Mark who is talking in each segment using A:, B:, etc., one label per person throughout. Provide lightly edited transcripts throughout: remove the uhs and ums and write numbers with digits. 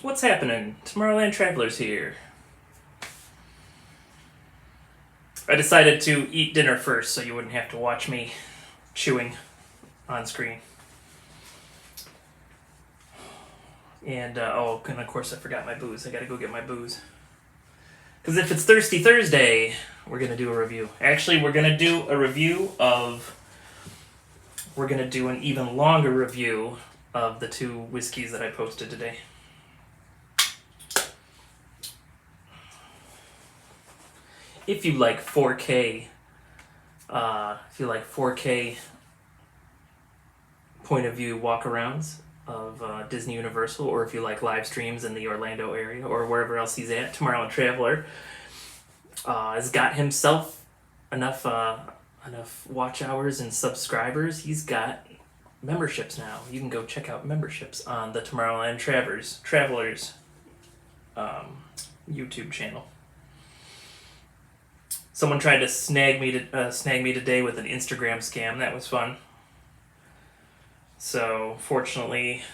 A: What's happening? Tomorrowland Travelers here. I decided to eat dinner first so you wouldn't have to watch me chewing on screen. And of course I forgot my booze. I gotta go get my booze. Because if it's Thirsty Thursday, we're gonna do a review. Actually, we're gonna do a review of. We're gonna do an even longer review of the two whiskeys that I posted today. If you like 4K, point of view walkarounds of Disney Universal, or if you like live streams in the Orlando area or wherever else he's at, Tomorrowland Traveler has got himself enough watch hours and subscribers. He's got memberships now. You can go check out memberships on the Tomorrowland Travelers YouTube channel. Someone tried to snag me today with an Instagram scam. That was fun. So fortunately,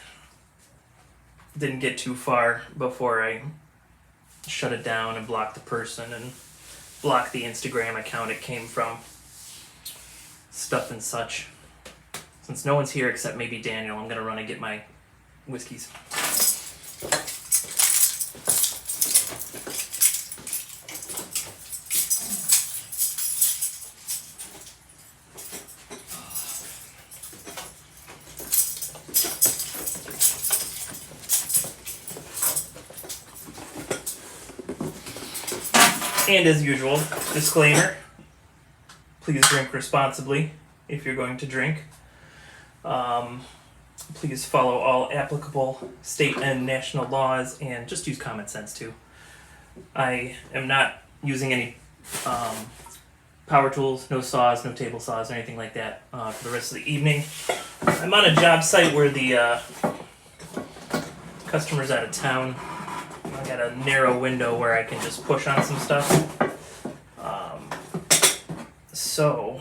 A: didn't get too far before I shut it down and blocked the person and blocked the Instagram account it came from. Stuff and such. Since no one's here except maybe Daniel, I'm gonna run and get my whiskeys. And as usual, disclaimer, please drink responsibly if you're going to drink. Please follow all applicable state and national laws and just use common sense too. I am not using any power tools, no saws, no table saws, or anything like that for the rest of the evening. I'm on a job site where the customer's out of town. I got a narrow window where I can just push on some stuff. So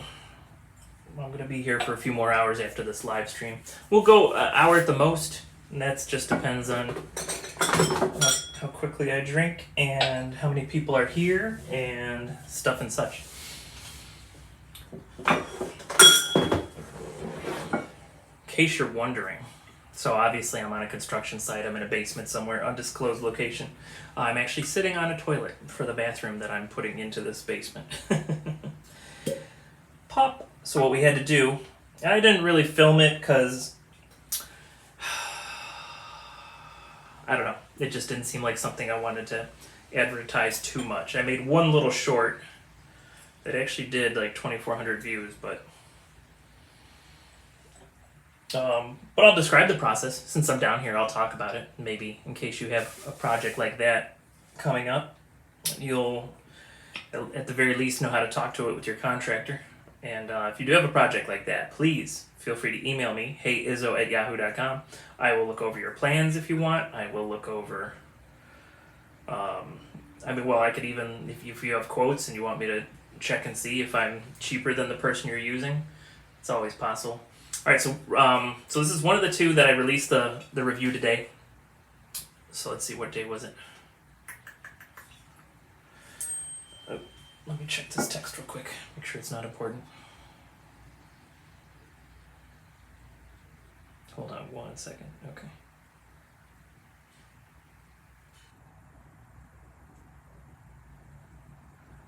A: I'm going to be here for a few more hours after this live stream. We'll go an hour at the most, and that just depends on how quickly I drink and how many people are here and stuff and such. In case you're wondering, so obviously I'm on a construction site. I'm in a basement somewhere, undisclosed location. I'm actually sitting on a toilet for the bathroom that I'm putting into this basement. Pop. So what we had to do, I didn't really film it because, I don't know, it just didn't seem like something I wanted to advertise too much. I made one little short that actually did like 2,400 views, but I'll describe the process. Since I'm down here, I'll talk about it. Maybe in case you have a project like that coming up, you'll at the very least know how to talk to it with your contractor. And if you do have a project like that, please feel free to email me, heyizzo@yahoo.com. I will look over your plans if you want. I will look over, I could even, if you have quotes and you want me to check and see if I'm cheaper than the person you're using, it's always possible. All right, so this is one of the two that I released the review today. So let's see, what day was it? Let me check this text real quick, make sure it's not important. Hold on 1 second, okay.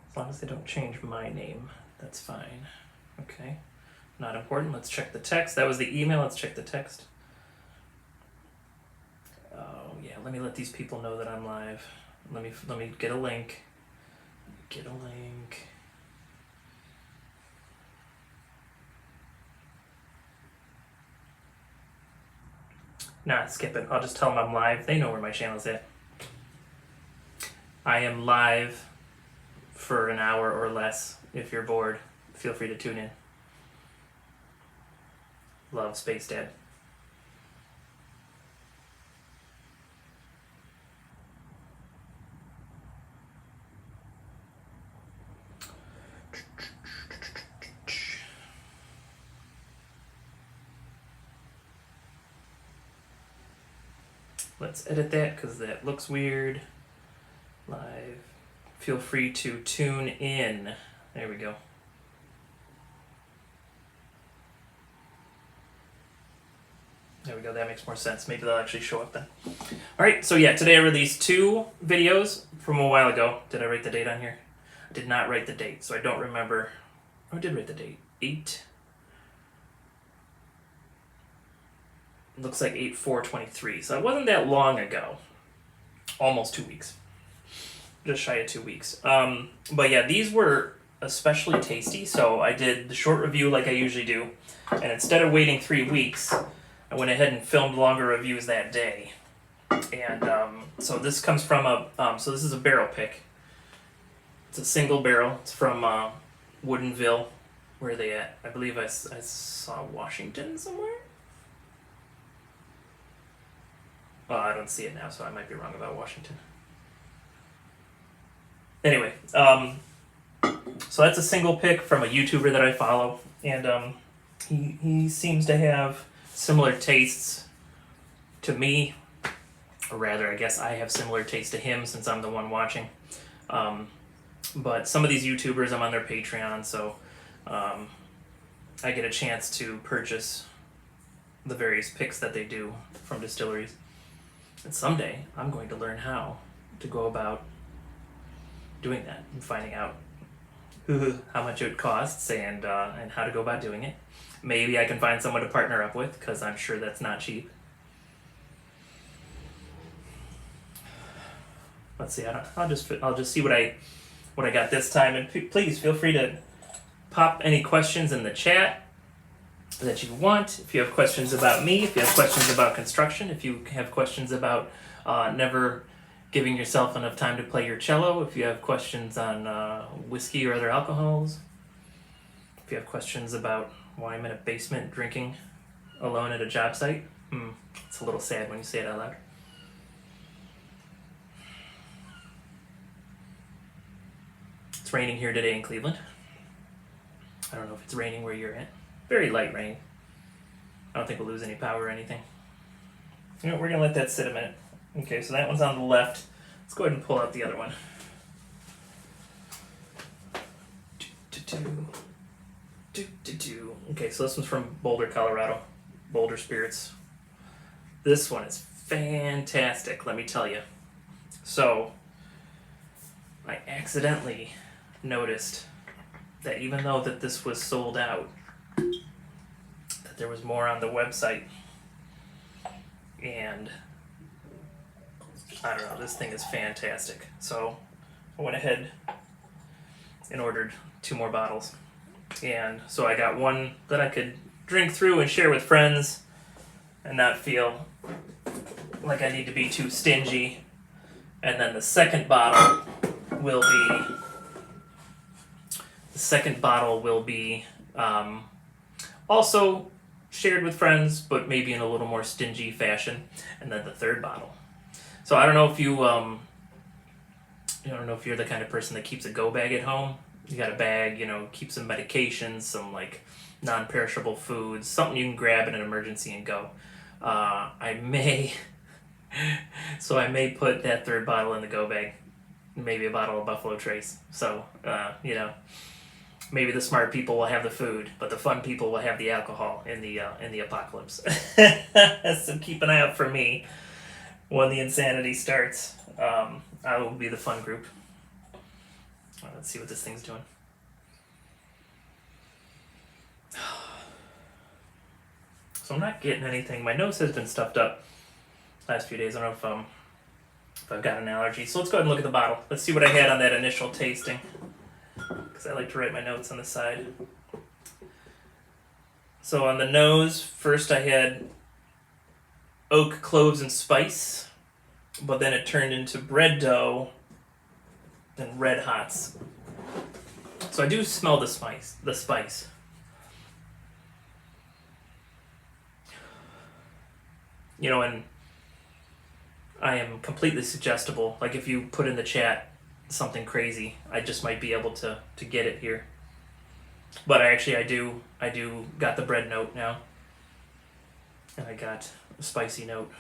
A: As long as they don't change my name, that's fine. Okay, not important. Let's check the text. That was the email. Let's check the text. Oh yeah, let me let these people know that I'm live. Let me get a link. Get a link. Nah, skip it. I'll just tell them I'm live. They know where my channel's at. I am live for an hour or less. If you're bored, feel free to tune in. Love, Space Dad. Let's edit that because that looks weird. Live. Feel free to tune in. There we go. There we go, that makes more sense. Maybe they'll actually show up then. Alright, so yeah, today I released 2 videos from a while ago. Did I write the date on here? I did not write the date, so I don't remember. Oh, I did write the date. 8. Looks like 8/4/23. So it wasn't that long ago. Almost 2 weeks. Just shy of 2 weeks. But yeah, these were especially tasty, so I did the short review like I usually do. And instead of waiting 3 weeks, I went ahead and filmed longer reviews that day. And so this comes from so this is a barrel pick. It's a single barrel. It's from Woodinville. Where are they at? I believe I saw Washington somewhere. Well, I don't see it now, so I might be wrong about Washington. Anyway, so that's a single pick from a YouTuber that I follow. And he seems to have similar tastes to me, or rather, I guess I have similar taste to him since I'm the one watching. But some of these YouTubers, I'm on their Patreon, so I get a chance to purchase the various picks that they do from distilleries. And someday, I'm going to learn how to go about doing that and finding out how much it costs and how to go about doing it. Maybe I can find someone to partner up with, because I'm sure that's not cheap. Let's see. I'll just see what I got this time, and please feel free to pop any questions in the chat that you want. If you have questions about me, if you have questions about construction, if you have questions about never giving yourself enough time to play your cello, if you have questions on whiskey or other alcohols, if you have questions about why I'm in a basement drinking alone at a job site. It's a little sad when you say it out loud. It's raining here today in Cleveland. I don't know if it's raining where you're at. Very light rain. I don't think we'll lose any power or anything. You know, we're going to let that sit a minute. Okay, so that one's on the left. Let's go ahead and pull out the other one. Okay, so this one's from Boulder, Colorado. Boulder Spirits. This one is fantastic, let me tell you. So, I accidentally noticed that even though that this was sold out, that there was more on the website. And I don't know, this thing is fantastic. So I went ahead and ordered 2 more bottles. And so I got one that I could drink through and share with friends and not feel like I need to be too stingy. And then the second bottle will be also shared with friends, but maybe in a little more stingy fashion. And then the third bottle. So I don't know if I don't know if you're the kind of person that keeps a go bag at home. You got a bag, keep some medications, some like non-perishable foods, something you can grab in an emergency and go. I may put that third bottle in the go bag, maybe a bottle of Buffalo Trace. So, maybe the smart people will have the food, but the fun people will have the alcohol in the apocalypse. So keep an eye out for me when the insanity starts. I will be the fun group. Let's see what this thing's doing. So I'm not getting anything. My nose has been stuffed up last few days. I don't know if I've got an allergy. So let's go ahead and look at the bottle. Let's see what I had on that initial tasting, because I like to write my notes on the side. So on the nose, first I had oak, cloves, and spice, but then it turned into bread dough and red hots. So I do smell the spice. And I am completely suggestible. Like if you put in the chat something crazy, I just might be able to get it here. But I do got the bread note now. And I got a spicy note.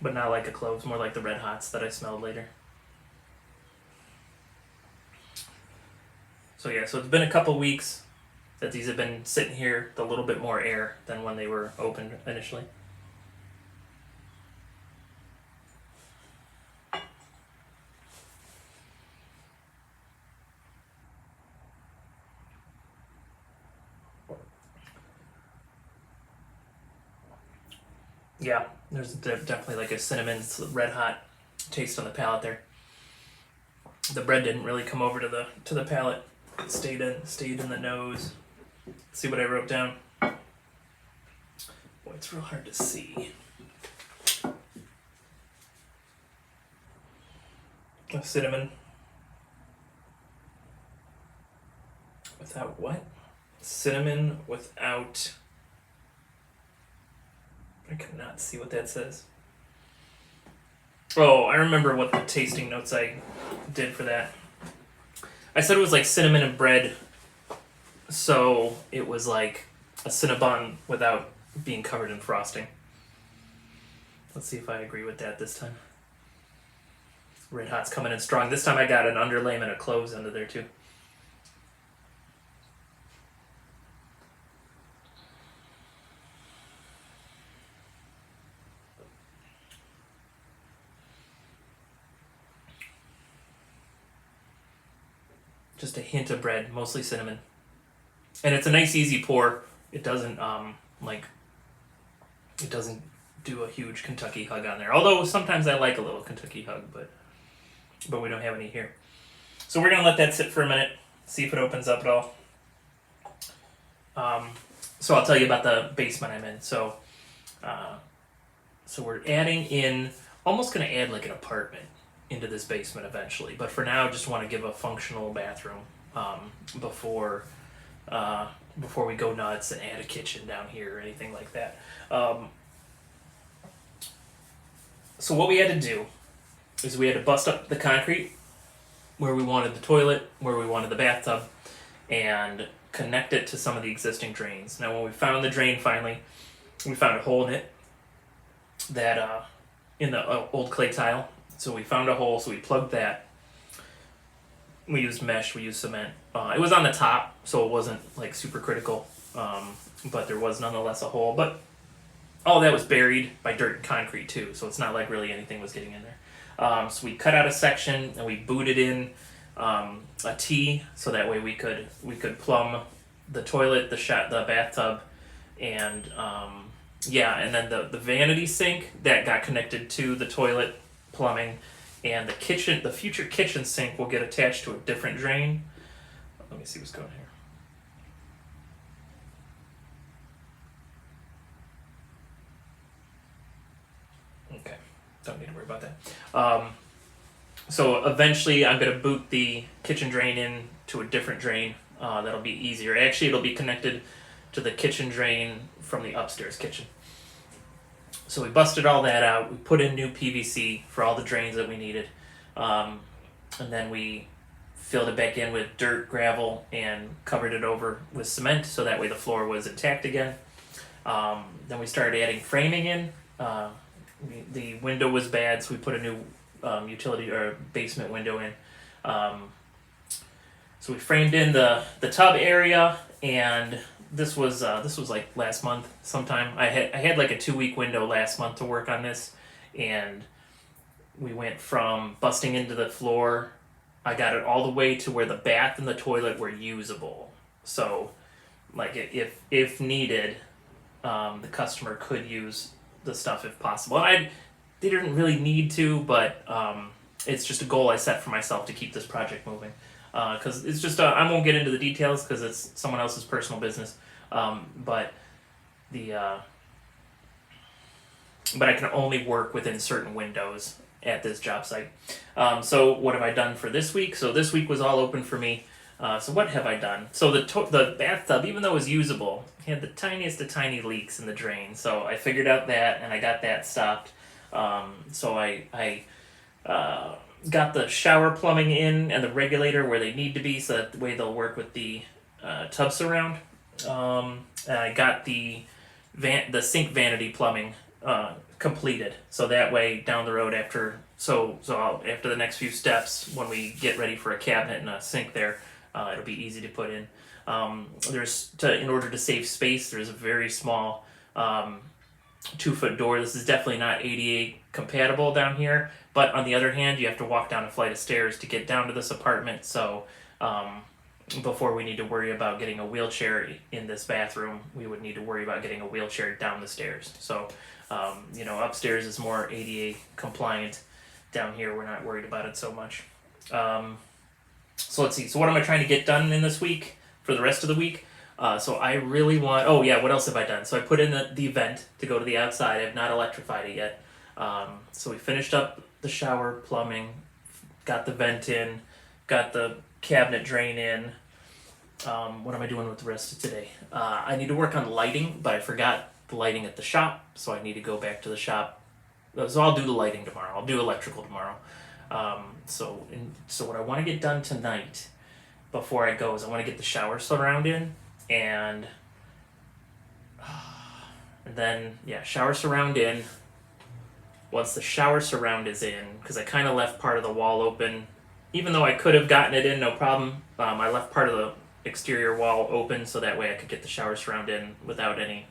A: but not like a cloves, more like the Red Hots that I smelled later. So yeah, so it's been a couple weeks that these have been sitting here with a little bit more air than when they were opened initially. Yeah, there's definitely like a cinnamon, red hot taste on the palate there. The bread didn't really come over to the palate. It stayed in the nose. Let's see what I wrote down. Boy, it's real hard to see. Cinnamon. Without what? Cinnamon without. I cannot see what that says. Oh, I remember what the tasting notes I did for that. I said it was like cinnamon and bread, so it was like a Cinnabon without being covered in frosting. Let's see if I agree with that this time. Red Hot's coming in strong. This time I got an underlayment of cloves under there too. Just a hint of bread, mostly cinnamon. And it's a nice easy pour. It doesn't it doesn't do a huge Kentucky hug on there. Although sometimes I like a little Kentucky hug, but we don't have any here. So we're gonna let that sit for a minute, see if it opens up at all. So I'll tell you about the basement I'm in. So we're adding in, almost gonna add like an apartment into this basement eventually, but for now, just want to give a functional bathroom before we go nuts and add a kitchen down here or anything like that. So what we had to do is we had to bust up the concrete where we wanted the toilet, where we wanted the bathtub, and connect it to some of the existing drains. Now, when we found the drain finally, we found a hole in it that in the old clay tile. So we found a hole, so we plugged that. We used mesh, we used cement. It was on the top, so it wasn't like super critical, but there was nonetheless a hole. But all that was buried by dirt and concrete too, so it's not like really anything was getting in there. So we cut out a section and we booted in a T, so that way we could plumb the toilet, the bathtub, and and then the vanity sink that got connected to the toilet plumbing, and the future kitchen sink will get attached to a different drain. Let me see what's going here. Okay, don't need to worry about that. So eventually I'm going to boot the kitchen drain in to a different drain. That'll be easier. Actually, it'll be connected to the kitchen drain from the upstairs kitchen. So we busted all that out. We put in new PVC for all the drains that we needed. And then we filled it back in with dirt, gravel, and covered it over with cement so that way the floor was intact again. Then we started adding framing in. The window was bad, so we put a new utility or basement window in. So we framed in the tub area, and this was like last month sometime. I had like a 2-week window last month to work on this, and we went from busting into the floor. I got it all the way to where the bath and the toilet were usable. So, like if needed, the customer could use the stuff if possible. They didn't really need to, but it's just a goal I set for myself to keep this project moving. Because it's just I won't get into the details because it's someone else's personal business. But I can only work within certain windows at this job site. So what have I done for this week? So this week was all open for me. So what have I done? So the bathtub, even though it was usable, had the tiniest of tiny leaks in the drain. So I figured out that, and I got that stopped. So I got the shower plumbing in and the regulator where they need to be, so that way they'll work with the tub surround. And I got the sink vanity plumbing completed. So that way down the road after after the next few steps, when we get ready for a cabinet and a sink there, it'll be easy to put in. In order to save space, there's a very small 2-foot door. This is definitely not ADA compatible down here, but on the other hand, you have to walk down a flight of stairs to get down to this apartment. So before we need to worry about getting a wheelchair in this bathroom, we would need to worry about getting a wheelchair down the stairs. So upstairs is more ADA compliant. Down here, we're not worried about it so much. So let's see. So what am I trying to get done in this week for the rest of the week? So I really want... Oh, yeah, what else have I done? So I put in the vent to go to the outside. I have not electrified it yet. So we finished up the shower plumbing, got the vent in, got the cabinet drain in. What am I doing with the rest of today? I need to work on lighting, but I forgot the lighting at the shop, so I need to go back to the shop. So I'll do the lighting tomorrow. I'll do electrical tomorrow. So what I want to get done tonight before I go is I want to get the shower surround in, and then shower surround in. Once the shower surround is in, because I kind of left part of the wall open, even though I could have gotten it in no problem. I left part of the exterior wall open so that way I could get the shower surround in without any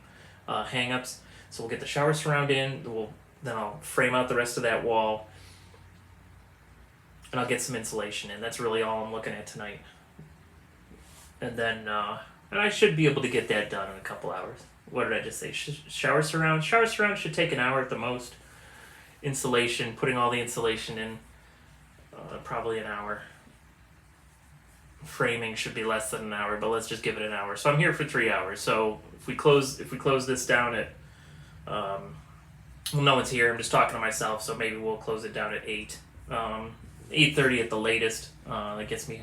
A: hang-ups. So we'll get the shower surround in. Then I'll frame out the rest of that wall, and I'll get some insulation in. That's really all I'm looking at tonight. And then and I should be able to get that done in a couple hours. What did I just say? Shower surround? Shower surround should take an hour at the most. Insulation, putting all the insulation in, probably an hour. Framing should be less than an hour, but let's just give it an hour. So I'm here for 3 hours. So if we close this down at no one's here. I'm just talking to myself, so maybe we'll close it down at 8. 8:30 at the latest. That gets me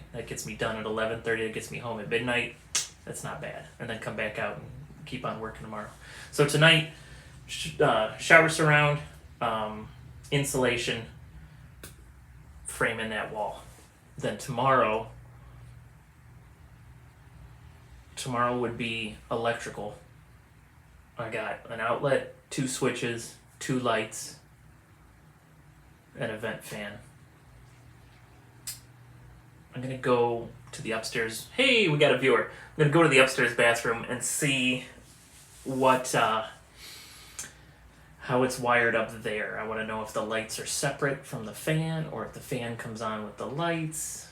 A: done at 11:30. That gets me home at midnight. That's not bad. And then come back out and keep on working tomorrow. So tonight, shower surround, insulation, frame in that wall. Then tomorrow would be electrical. I got an outlet, 2 switches, 2 lights, and a vent fan. I'm going to go to the upstairs. Hey, we got a viewer. I'm going to go to the upstairs bathroom and see how it's wired up there. I want to know if the lights are separate from the fan or if the fan comes on with the lights.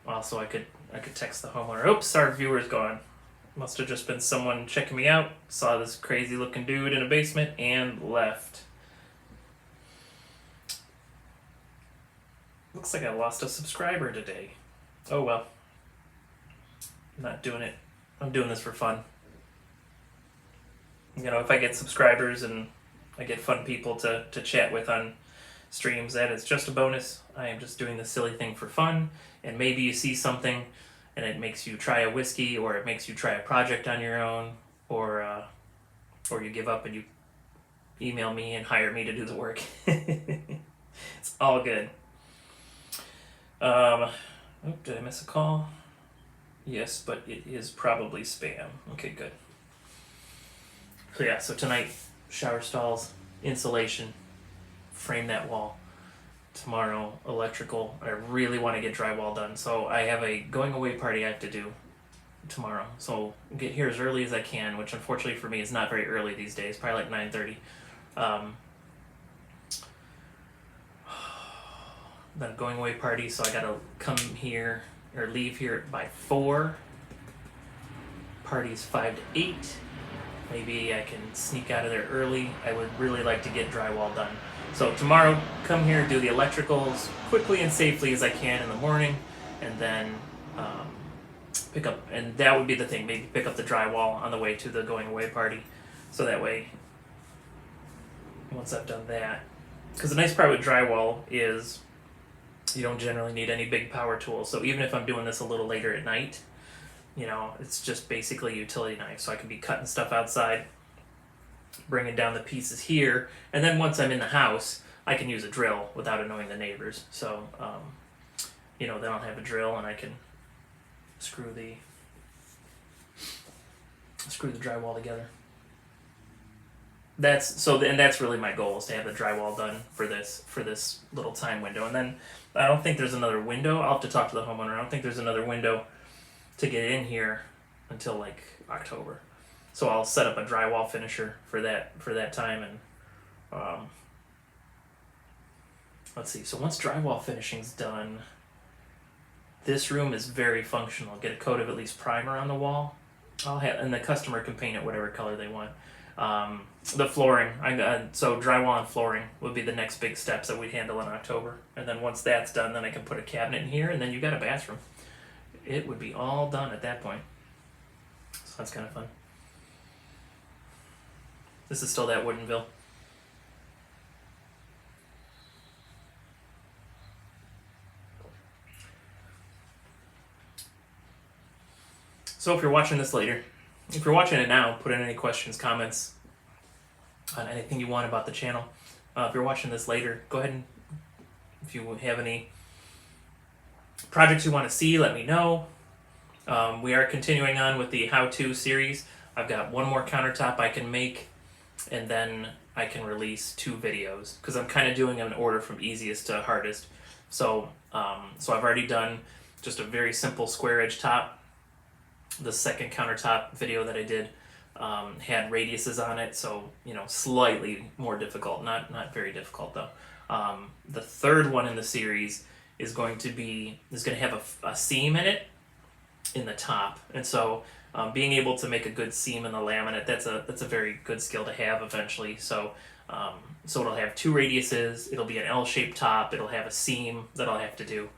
A: Also, I could text the homeowner. Oops, our viewer's gone. Must have just been someone checking me out, saw this crazy looking dude in a basement, and left. Looks like I lost a subscriber today. Oh well. I'm not doing it. I'm doing this for fun. If I get subscribers and I get fun people to chat with on streams, that is just a bonus. I am just doing this silly thing for fun, and maybe you see something and it makes you try a whiskey, or it makes you try a project on your own, or you give up and you email me and hire me to do the work. It's all good. Did I miss a call? Yes, but it is probably spam. Okay, good. So tonight, shower stalls, insulation, frame that wall. Tomorrow, electrical. I really want to get drywall done, so I have a going away party I have to do tomorrow. So get here as early as I can, which unfortunately for me is not very early these days, probably like 9:30. Then a going away party, so I gotta come here or leave here by 4. Party's 5 to 8. Maybe I can sneak out of there early. I would really like to get drywall done. So tomorrow, come here, do the electricals quickly and safely as I can in the morning, and then pick up, and that would be the thing, maybe pick up the drywall on the way to the going away party. So that way, once I've done that, because the nice part with drywall is you don't generally need any big power tools. So even if I'm doing this a little later at night, it's just basically a utility knife. So I can be cutting stuff outside, bringing down the pieces here, and then once I'm in the house, I can use a drill without annoying the neighbors. So, then I'll have a drill and I can screw the drywall together. and that's really my goal, is to have the drywall done for this little time window. And then I don't think there's another window. I'll have to talk to the homeowner. I don't think there's another window to get in here until like October. So I'll set up a drywall finisher for that time. And let's see. So once drywall finishing's done, this room is very functional. Get a coat of at least primer on the wall. And the customer can paint it whatever color they want. The flooring, so drywall and flooring would be the next big steps that we'd handle in October. And then once that's done, then I can put a cabinet in here, and then you got a bathroom. It would be all done at that point. So that's kind of fun. This is still that Woodenville. So if you're watching this later, if you're watching it now, put in any questions, comments on anything you want about the channel. If you're watching this later, go ahead and if you have any projects you want to see, let me know. We are continuing on with the how-to series. I've got one more countertop I can make, and then I can release 2 videos, because I'm kind of doing an order from easiest to hardest. So I've already done just a very simple square edge top. The second countertop video that I did had radiuses on it, so slightly more difficult, not very difficult though. The third one in the series is going to have a seam in it in the top, and so being able to make a good seam in the laminate, that's a very good skill to have eventually. So it'll have 2 radiuses, it'll be an L-shaped top, it'll have a seam that I'll have to do.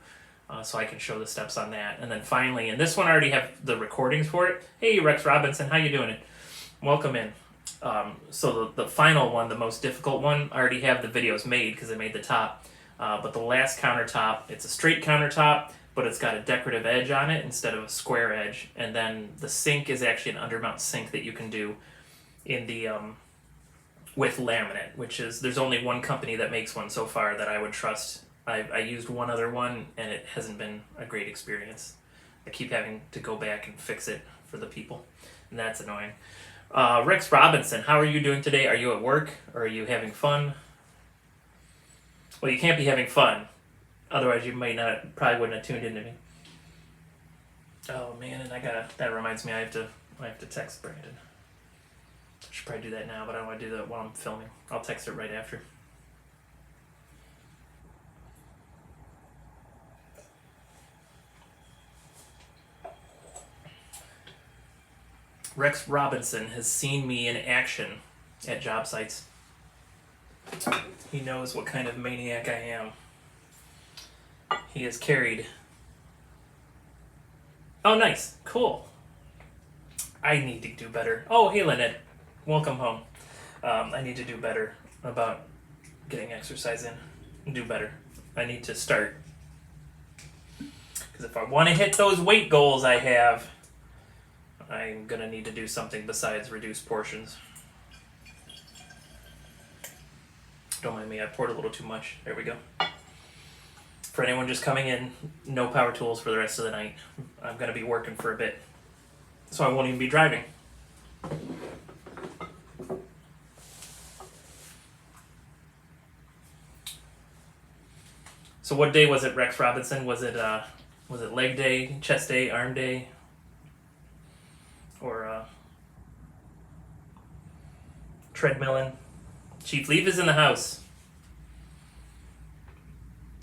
A: So I can show the steps on that. And then finally, and this one I already have the recordings for it. Hey, Rex Robinson, how you doing it? Welcome in. So the final one, the most difficult one, I already have the videos made because I made the top. But the last countertop, it's a straight countertop, but it's got a decorative edge on it instead of a square edge. And then the sink is actually an undermount sink that you can do in the with laminate, which is, there's only one company that makes one so far that I would trust. I used one other one, and it hasn't been a great experience. I keep having to go back and fix it for the people, and that's annoying. Rex Robinson, how are you doing today? Are you at work, or are you having fun? Well, you can't be having fun. Otherwise, you probably wouldn't have tuned into me. Oh man, and that reminds me, I have to text Brandon. I should probably do that now, but I don't want to do that while I'm filming. I'll text it right after. Rex Robinson has seen me in action at job sites. He knows what kind of maniac I am. He has carried. Oh, nice. Cool. I need to do better. Oh, hey, Lynette. Welcome home. I need to do better about getting exercise in. Do better. I need to start. Because if I want to hit those weight goals I have, I'm going to need to do something besides reduce portions. Don't mind me, I poured a little too much. There we go. For anyone just coming in, no power tools for the rest of the night. I'm going to be working for a bit, so I won't even be driving. So what day was it, Rex Robinson? Was it leg day, chest day, arm day? Or treadmilling? Chief Leaf is in the house.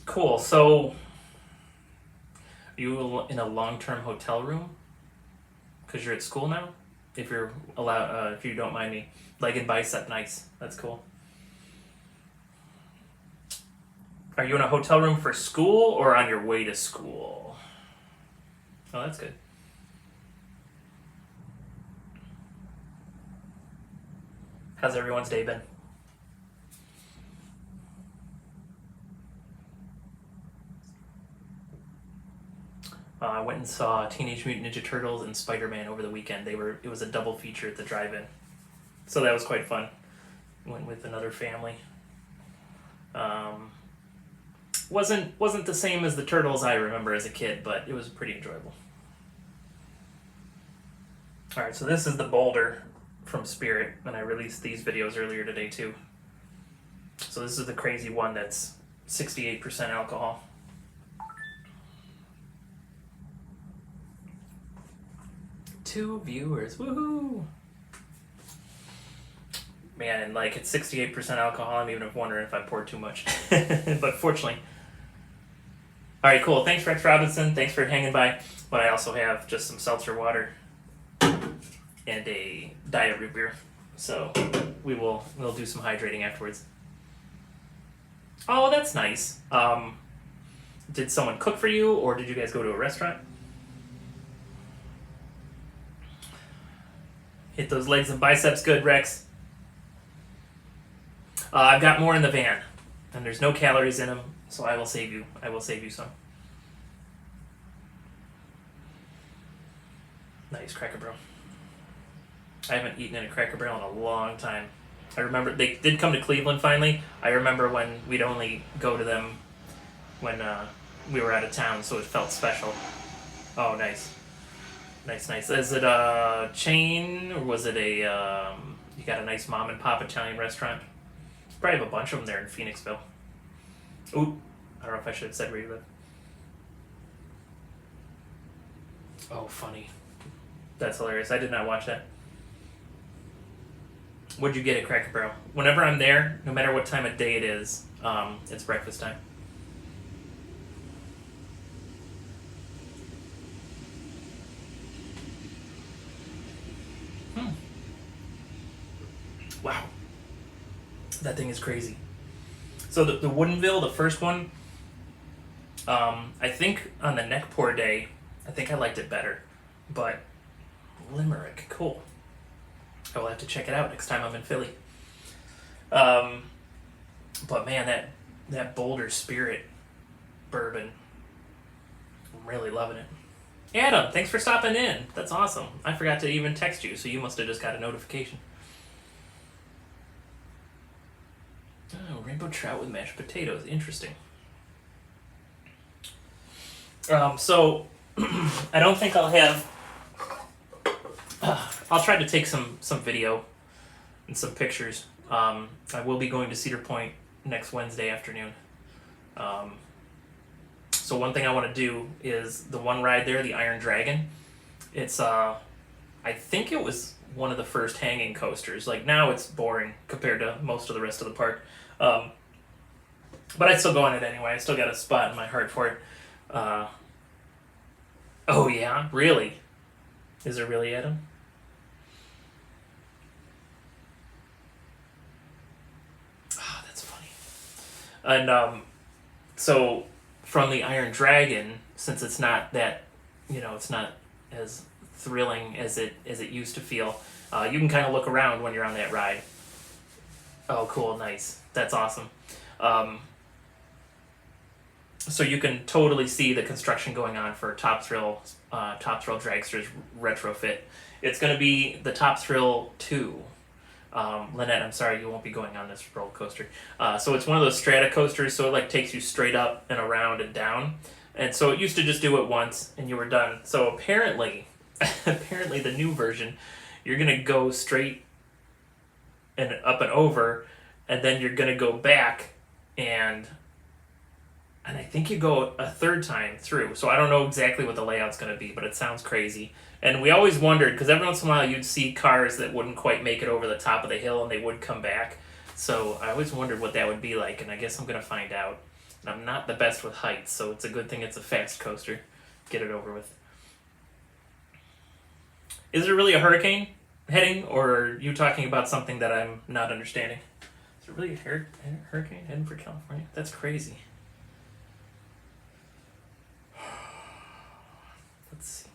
A: Cool. So, are you in a long-term hotel room? Because you're at school now? If you're allowed, if you don't mind me. Leg and bicep, nice. That's cool. Are you in a hotel room for school or on your way to school? Oh, that's good. How's everyone's day been? I went and saw Teenage Mutant Ninja Turtles and Spider-Man over the weekend. It was a double feature at the drive-in, so that was quite fun. Went with another family. Wasn't the same as the Turtles I remember as a kid, but it was pretty enjoyable. All right, so this is the boulder from Spirit, and I released these videos earlier today too. So this is the crazy one that's 68% alcohol. Two viewers, woohoo! Man, like it's 68% alcohol. I'm even wondering if I poured too much, but fortunately. All right, cool. Thanks, Rex Robinson. Thanks for hanging by. But I also have just some seltzer water and a diet root beer. So we'll do some hydrating afterwards. Oh, that's nice. Did someone cook for you, or did you guys go to a restaurant? Hit those legs and biceps good, Rex. I've got more in the van, and there's no calories in them, so I will save you. I will save you some. Nice, Cracker Barrel. I haven't eaten in a Cracker Barrel in a long time. I remember they did come to Cleveland finally. I remember when we'd only go to them when we were out of town, so it felt special. Oh, nice. Nice, nice. Is it a chain, or was it a, you got a nice mom and pop Italian restaurant? You probably have a bunch of them there in Phoenixville. Ooh, I don't know if I should have said where you live. Oh, funny. That's hilarious. I did not watch that. What'd you get at Cracker Barrel? Whenever I'm there, no matter what time of day it is, it's breakfast time. Wow. That thing is crazy. So the Woodinville, the first one, I think on the neck pour day, I think I liked it better. But Limerick, cool. I will have to check it out next time I'm in Philly. But man, that Boulder Spirit bourbon, I'm really loving it. Adam, thanks for stopping in. That's awesome. I forgot to even text you, so you must have just got a notification. Oh, rainbow trout with mashed potatoes. Interesting. So, I don't think I'll have... I'll try to take some video and some pictures. I will be going to Cedar Point next Wednesday afternoon. So one thing I want to do is the one ride there, the Iron Dragon. It's, I think it was one of the first hanging coasters. Like, now it's boring compared to most of the rest of the park. But I'd still go on it anyway. I still got a spot in my heart for it. Oh yeah? Really? Is there really, Adam? Oh, that's funny. And, so from the Iron Dragon, since it's not that, it's not as thrilling as it used to feel, you can kind of look around when you're on that ride. Oh, cool, nice. That's awesome. So you can totally see the construction going on for Top Thrill Dragster's retrofit. It's going to be the Top Thrill 2. Lynette, I'm sorry, you won't be going on this roller coaster. So it's one of those strata coasters, so it like takes you straight up and around and down. And so it used to just do it once and you were done. So apparently the new version, you're going to go straight and up and over, and then you're going to go back and I think you go a third time through. So I don't know exactly what the layout's going to be, but it sounds crazy. And we always wondered, because every once in a while you'd see cars that wouldn't quite make it over the top of the hill and they would come back. So I always wondered what that would be like, and I guess I'm going to find out. And I'm not the best with heights, so it's a good thing it's a fast coaster. Get it over with. Is there really a hurricane heading, or are you talking about something that I'm not understanding? Is there really a hurricane heading for California? That's crazy. Let's see.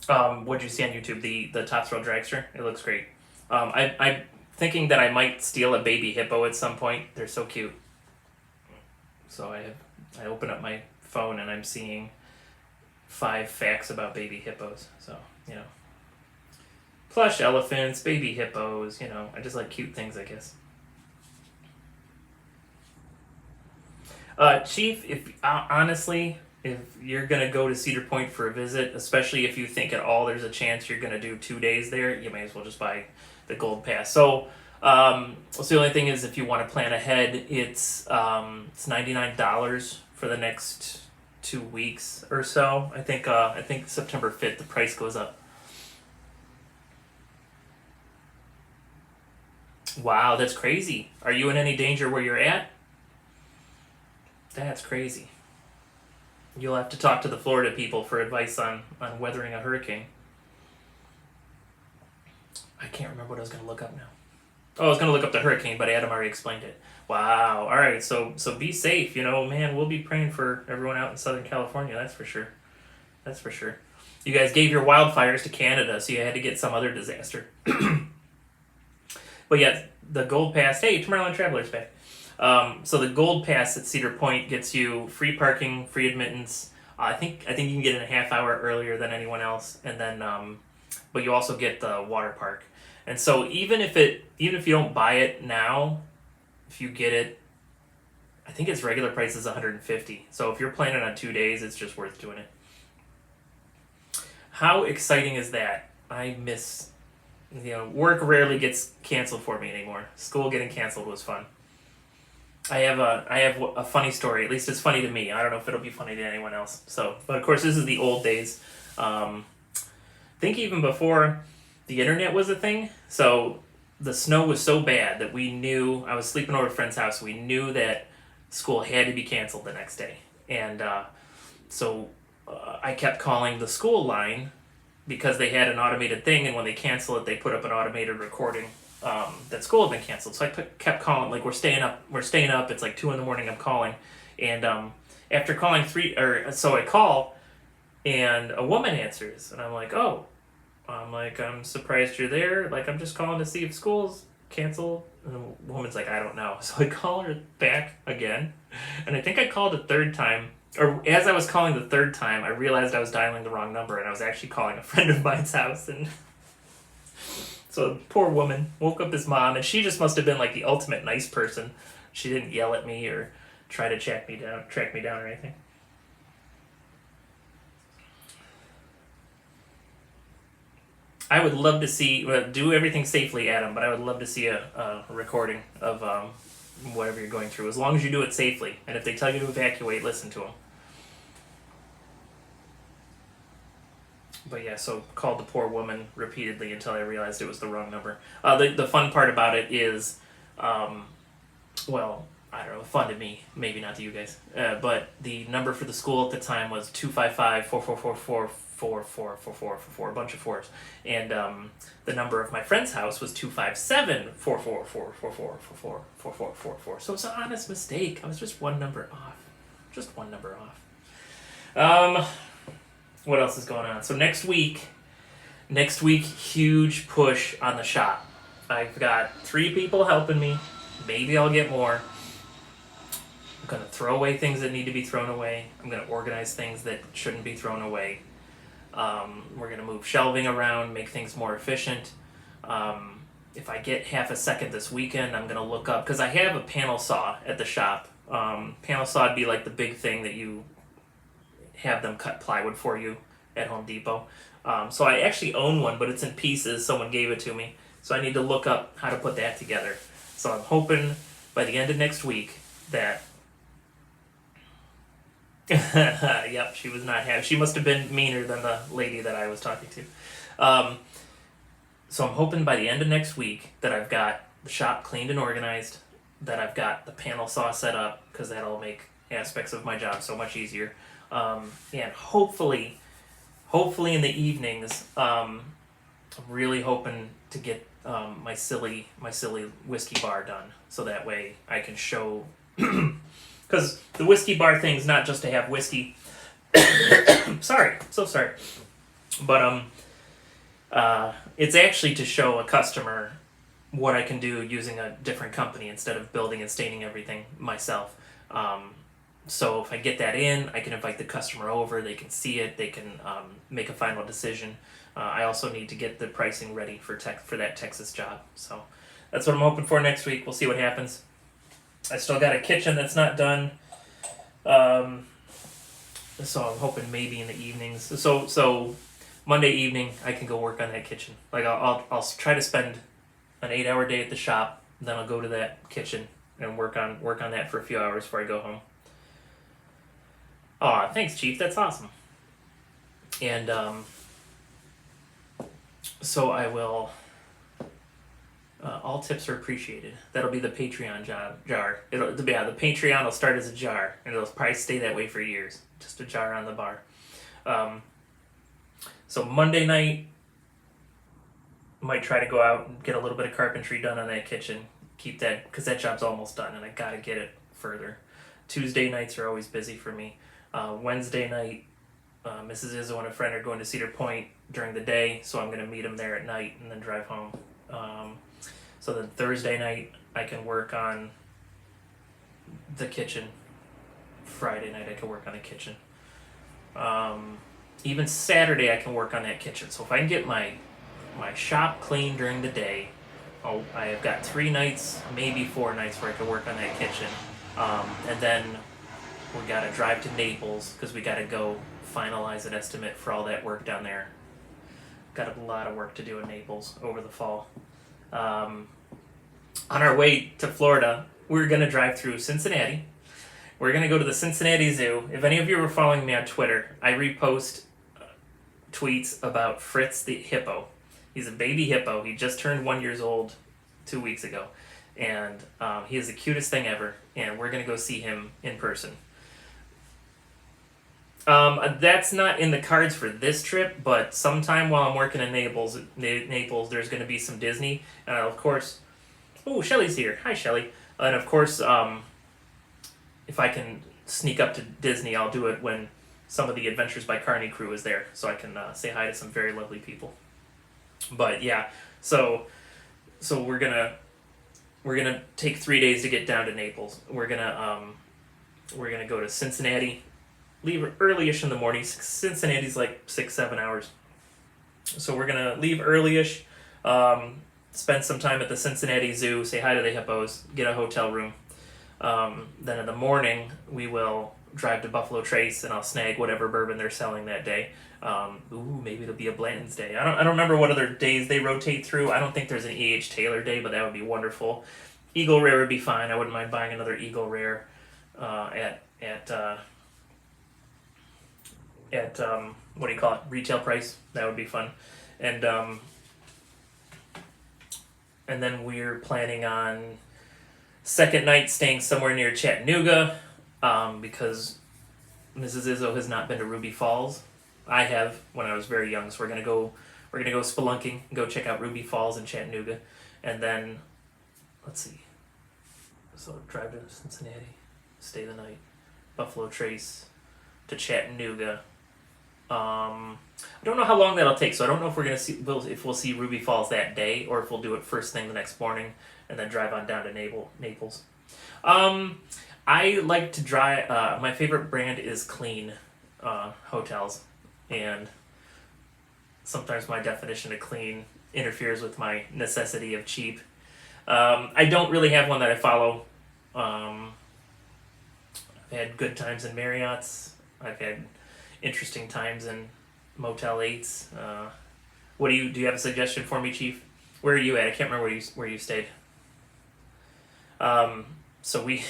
A: What'd you see on YouTube? The Top Thrill Dragster? It looks great. I'm thinking that I might steal a baby hippo at some point. They're so cute. So I open up my phone and I'm seeing 5 facts about baby hippos. So, plush elephants, baby hippos, I just like cute things, I guess. Chief, if honestly, If you're gonna go to Cedar Point for a visit, especially if you think at all there's a chance you're gonna do 2 days there, you may as well just buy the Gold Pass. So the only thing is, if you want to plan ahead, it's $99 for the next 2 weeks or so. I think September 5th the price goes up. Wow, that's crazy. Are you in any danger where you're at? That's crazy. You'll have to talk to the Florida people for advice on weathering a hurricane. I can't remember what I was going to look up now. Oh, I was going to look up the hurricane, but Adam already explained it. Wow. All right. So be safe. Man, we'll be praying for everyone out in Southern California. That's for sure. That's for sure. You guys gave your wildfires to Canada, so you had to get some other disaster. But yeah, the Gold Pass. Hey, Tomorrowland Traveler's back. So the Gold Pass at Cedar Point gets you free parking, free admittance. I think you can get in a half hour earlier than anyone else, and then but you also get the water park. And so even if you don't buy it now, if you get it, I think its regular price is $150. So if you're planning on 2 days, it's just worth doing it. How exciting is that? I miss, work rarely gets canceled for me anymore. School getting canceled was fun. I have a funny story. At least it's funny to me. I don't know if it'll be funny to anyone else. But of course, this is the old days. I think even before the internet was a thing. So the snow was so bad that we knew. I was sleeping over at a friend's house. We knew that school had to be canceled the next day, and so I kept calling the school line because they had an automated thing, and when they cancel it, they put up an automated recording that school had been canceled. So I kept calling, like, we're staying up. It's like 2 a.m. I'm calling, and after calling so I call, and a woman answers, and I'm like, oh, I'm surprised you're there. Like, I'm just calling to see if school's canceled. And the woman's like, I don't know. So I call her back again, and I think I called a third time. Or as I was calling the third time, I realized I was dialing the wrong number, and I was actually calling a friend of mine's house, and so poor woman woke up his mom, and she just must have been like the ultimate nice person. She didn't yell at me or try to track me down or anything. I would love to see, do everything safely, Adam, but I would love to see a recording of whatever you're going through, as long as you do it safely. And if they tell you to evacuate, listen to them. But yeah, so called the poor woman repeatedly until I realized it was the wrong number. The fun part about it is, well, I don't know, fun to me, maybe not to you guys. But the number for the school at the time was 255-444-4444, a bunch of fours. And the number of my friend's house was 257-444-4444. So it's an honest mistake. I was just one number off. What else is going on? So next week, huge push on the shop. I've got 3 people helping me. Maybe I'll get more. I'm going to throw away things that need to be thrown away. I'm going to organize things that shouldn't be thrown away. We're going to move shelving around, make things more efficient. If I get half a second this weekend, I'm going to look up, because I have a panel saw at the shop. Panel saw would be like the big thing that you have them cut plywood for you at Home Depot. So I actually own one, but it's in pieces. Someone gave it to me. So I need to look up how to put that together. So I'm hoping by the end of next week that... Yep, she was not happy. She must have been meaner than the lady that I was talking to. So I'm hoping by the end of next week that I've got the shop cleaned and organized, that I've got the panel saw set up, because that'll make aspects of my job so much easier. And hopefully in the evenings, I'm really hoping to get my silly whiskey bar done, so that way I can show, because the whiskey bar thing's not just to have whiskey. Sorry, so sorry, but it's actually to show a customer what I can do using a different company instead of building and staining everything myself. So if I get that in, I can invite the customer over, they can see it, they can make a final decision. I also need to get the pricing ready for that Texas job. So that's what I'm hoping for next week. We'll see what happens. I still got a kitchen that's not done. so I'm hoping maybe in the evenings. So Monday evening I can go work on that kitchen. Like I'll try to spend an 8-hour day at the shop, then I'll go to that kitchen and work on that for a few hours before I go home. Aw, thanks, Chief. That's awesome. And so I will. All tips are appreciated. That'll be the Patreon jar. The Patreon will start as a jar, and it'll probably stay that way for years. Just a jar on the bar. So Monday night, might try to go out and get a little bit of carpentry done on that kitchen. Keep that, because that job's almost done, and I gotta get it further. Tuesday nights are always busy for me. Wednesday night, Mrs. Izzo and a friend are going to Cedar Point during the day, so I'm gonna meet them there at night and then drive home. So then Thursday night I can work on the kitchen. Friday night I can work on the kitchen. Even Saturday I can work on that kitchen. So if I can get my shop clean during the day, I have got 3 nights, maybe 4 nights where I can work on that kitchen. And then we gotta drive to Naples because we gotta go finalize an estimate for all that work down there. Got a lot of work to do in Naples over the fall. On our way to Florida, we're going to drive through Cincinnati. We're going to go to the Cincinnati Zoo. If any of you are following me on Twitter, I repost tweets about Fritz the hippo. He's a baby hippo. He just turned 1 year old 2 weeks ago. And he is the cutest thing ever. And we're going to go see him in person. That's not in the cards for this trip, but sometime while I'm working in Naples, there's going to be some Disney, and of course, Shelly's here. Hi, Shelly. And of course, if I can sneak up to Disney, I'll do it when some of the Adventures by Carney crew is there, so I can say hi to some very lovely people. But yeah, so we're gonna take 3 days to get down to Naples. We're gonna go to Cincinnati. Leave early-ish in the morning. Cincinnati's like 6-7 hours. So we're going to leave early-ish, spend some time at the Cincinnati Zoo, say hi to the hippos, get a hotel room. Then in the morning, we will drive to Buffalo Trace, and I'll snag whatever bourbon they're selling that day. Maybe it'll be a Blanton's Day. I don't remember what other days they rotate through. I don't think there's an E.H. Taylor Day, but that would be wonderful. Eagle Rare would be fine. I wouldn't mind buying another Eagle Rare at what do you call it, retail price. That would be fun. And then we're planning on second night staying somewhere near Chattanooga, because Mrs. Izzo has not been to Ruby Falls. I have when I was very young, so we're gonna go spelunking, go check out Ruby Falls in Chattanooga, and then let's see. So drive to Cincinnati, stay the night, Buffalo Trace to Chattanooga. I don't know how long that'll take, so I don't know if if we'll see Ruby Falls that day, or if we'll do it first thing the next morning and then drive on down to Naples. I like to drive. My favorite brand is Clean hotels, and sometimes my definition of clean interferes with my necessity of cheap. I don't really have one that I follow. I've had good times in Marriott's. I've had interesting times in Motel 8s. Do you have a suggestion for me, Chief? Where are you at? I can't remember where you stayed. So when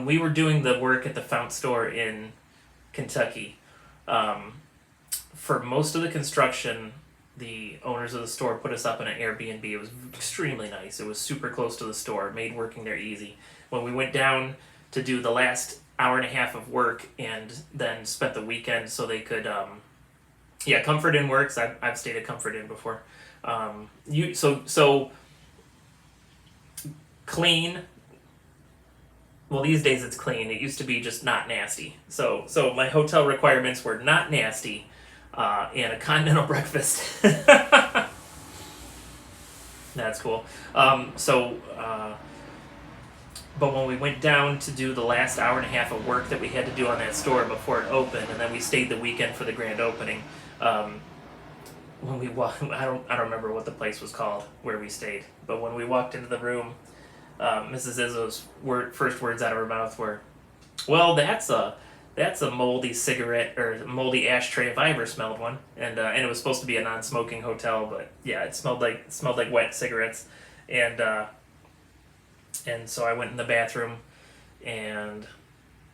A: we were doing the work at the Fount store in Kentucky, for most of the construction, the owners of the store put us up in an Airbnb. It was extremely nice. It was super close to the store. It made working there easy. When we went down to do the last hour and a half of work and then spent the weekend so they could, Comfort Inn works. I've stayed at Comfort Inn before. So Clean. Well, these days it's clean. It used to be just not nasty. So my hotel requirements were not nasty, and a continental breakfast. That's cool. But when we went down to do the last hour and a half of work that we had to do on that store before it opened, and then we stayed the weekend for the grand opening, when we walked, I don't remember what the place was called where we stayed, but when we walked into the room, Mrs. Izzo's first words out of her mouth were, Well, that's a moldy cigarette or moldy ashtray if I ever smelled one, and it was supposed to be a non-smoking hotel, but yeah, it smelled like wet cigarettes, and and so I went in the bathroom and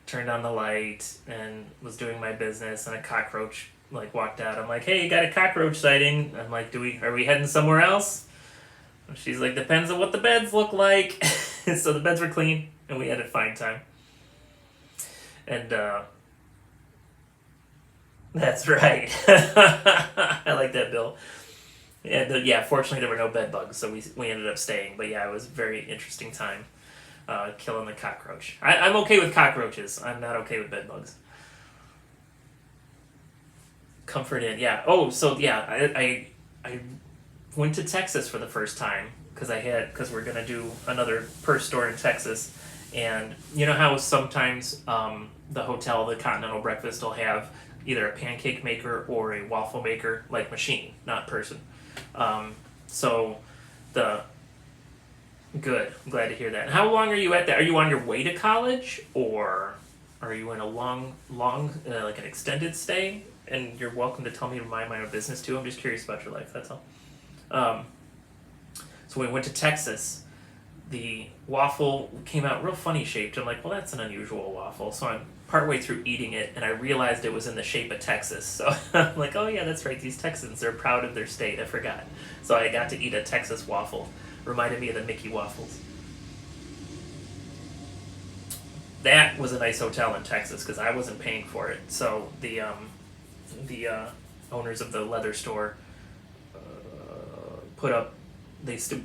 A: turned on the light and was doing my business, and a cockroach like walked out. I'm like, "Hey, you got a cockroach sighting?" I'm like, are we heading somewhere else?" She's like, "Depends on what the beds look like." So the beds were clean, and we had a fine time. And that's right. I like that, Bill. And yeah, fortunately there were no bed bugs, so we ended up staying. But yeah, it was a very interesting time killing the cockroach. I'm okay with cockroaches. I'm not okay with bed bugs. Comfort in, yeah. Oh, so yeah, I went to Texas for the first time because we're gonna do another purse store in Texas, and you know how sometimes the hotel, the Continental Breakfast, will have either a pancake maker or a waffle maker, like machine, not person. Um, so the good, I'm glad to hear that. And how long are you at that? Are you on your way to college, or are you in a long, like an extended stay? And you're welcome to tell me to mind my own business too. I'm just curious about your life. That's all. Um, so we went to Texas. The waffle came out real funny shaped. I'm like, well, that's an unusual waffle. So I'm partway through eating it, and I realized it was in the shape of Texas. So I'm like, oh yeah, that's right. These Texans, they're proud of their state. I forgot. So I got to eat a Texas waffle. Reminded me of the Mickey waffles. That was a nice hotel in Texas because I wasn't paying for it. So the owners of the leather store put up.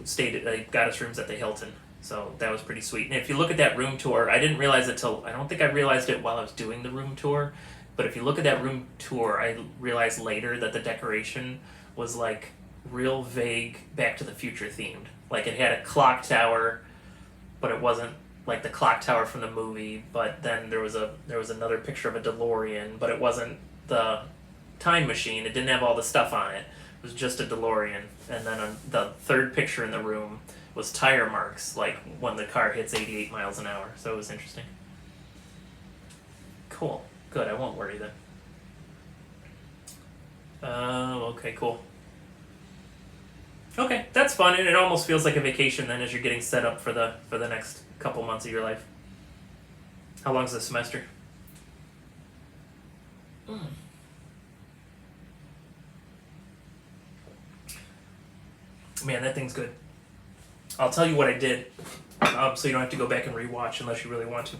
A: Stayed. They got us rooms at the Hilton, so that was pretty sweet. And if you look at that room tour, I didn't realize it till I don't think I realized it while I was doing the room tour. But if you look at that room tour, I realized later that the decoration was like real vague Back to the Future themed. Like it had a clock tower, but it wasn't like the clock tower from the movie. But then there was another picture of a DeLorean, but it wasn't the time machine. It didn't have all the stuff on it. It was just a DeLorean. And then the third picture in the room was tire marks, like when the car hits 88 miles an hour. So it was interesting. Cool. Good. I won't worry then. Okay, cool. Okay, that's fun, and it almost feels like a vacation then as you're getting set up for the next couple months of your life. How long's the semester? Mm. Man, that thing's good. I'll tell you what I did, so you don't have to go back and rewatch unless you really want to.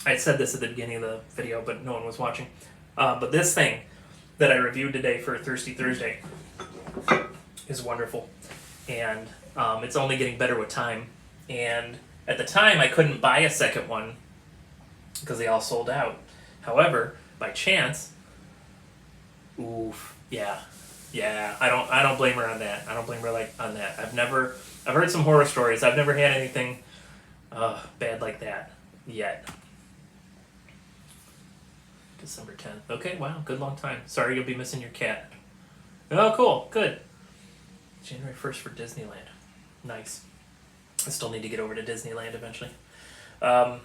A: I said this at the beginning of the video, but no one was watching. But this thing that I reviewed today for Thirsty Thursday is wonderful, and it's only getting better with time. And at the time, I couldn't buy a second one because they all sold out. However, by chance, oof, yeah, yeah. I don't blame her on that. I don't blame her like on that. I've heard some horror stories. I've never had anything bad like that yet. December 10th. Okay, wow, good long time. Sorry you'll be missing your cat. Oh, cool, good. January 1st for Disneyland. Nice. I still need to get over to Disneyland eventually. Um,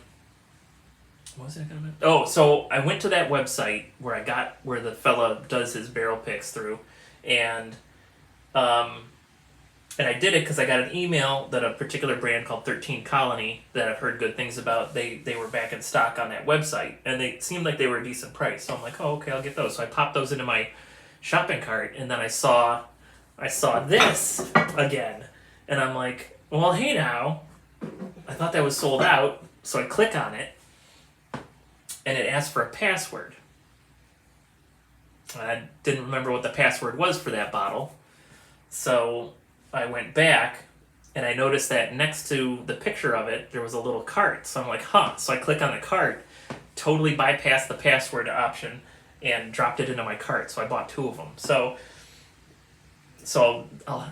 A: what was I gonna mention? Oh, so I went to that website where the fella does his barrel picks through, and um, and I did it because I got an email that a particular brand called 13 Colony that I've heard good things about. They were back in stock on that website, and they seemed like they were a decent price. So I'm like, oh, okay, I'll get those. So I popped those into my shopping cart, and then I saw this again, and I'm like, well, hey now, I thought that was sold out. So I click on it, and it asked for a password. I didn't remember what the password was for that bottle, so I went back, and I noticed that next to the picture of it, there was a little cart. So I'm like, huh. So I click on the cart, totally bypassed the password option, and dropped it into my cart. So I bought two of them. So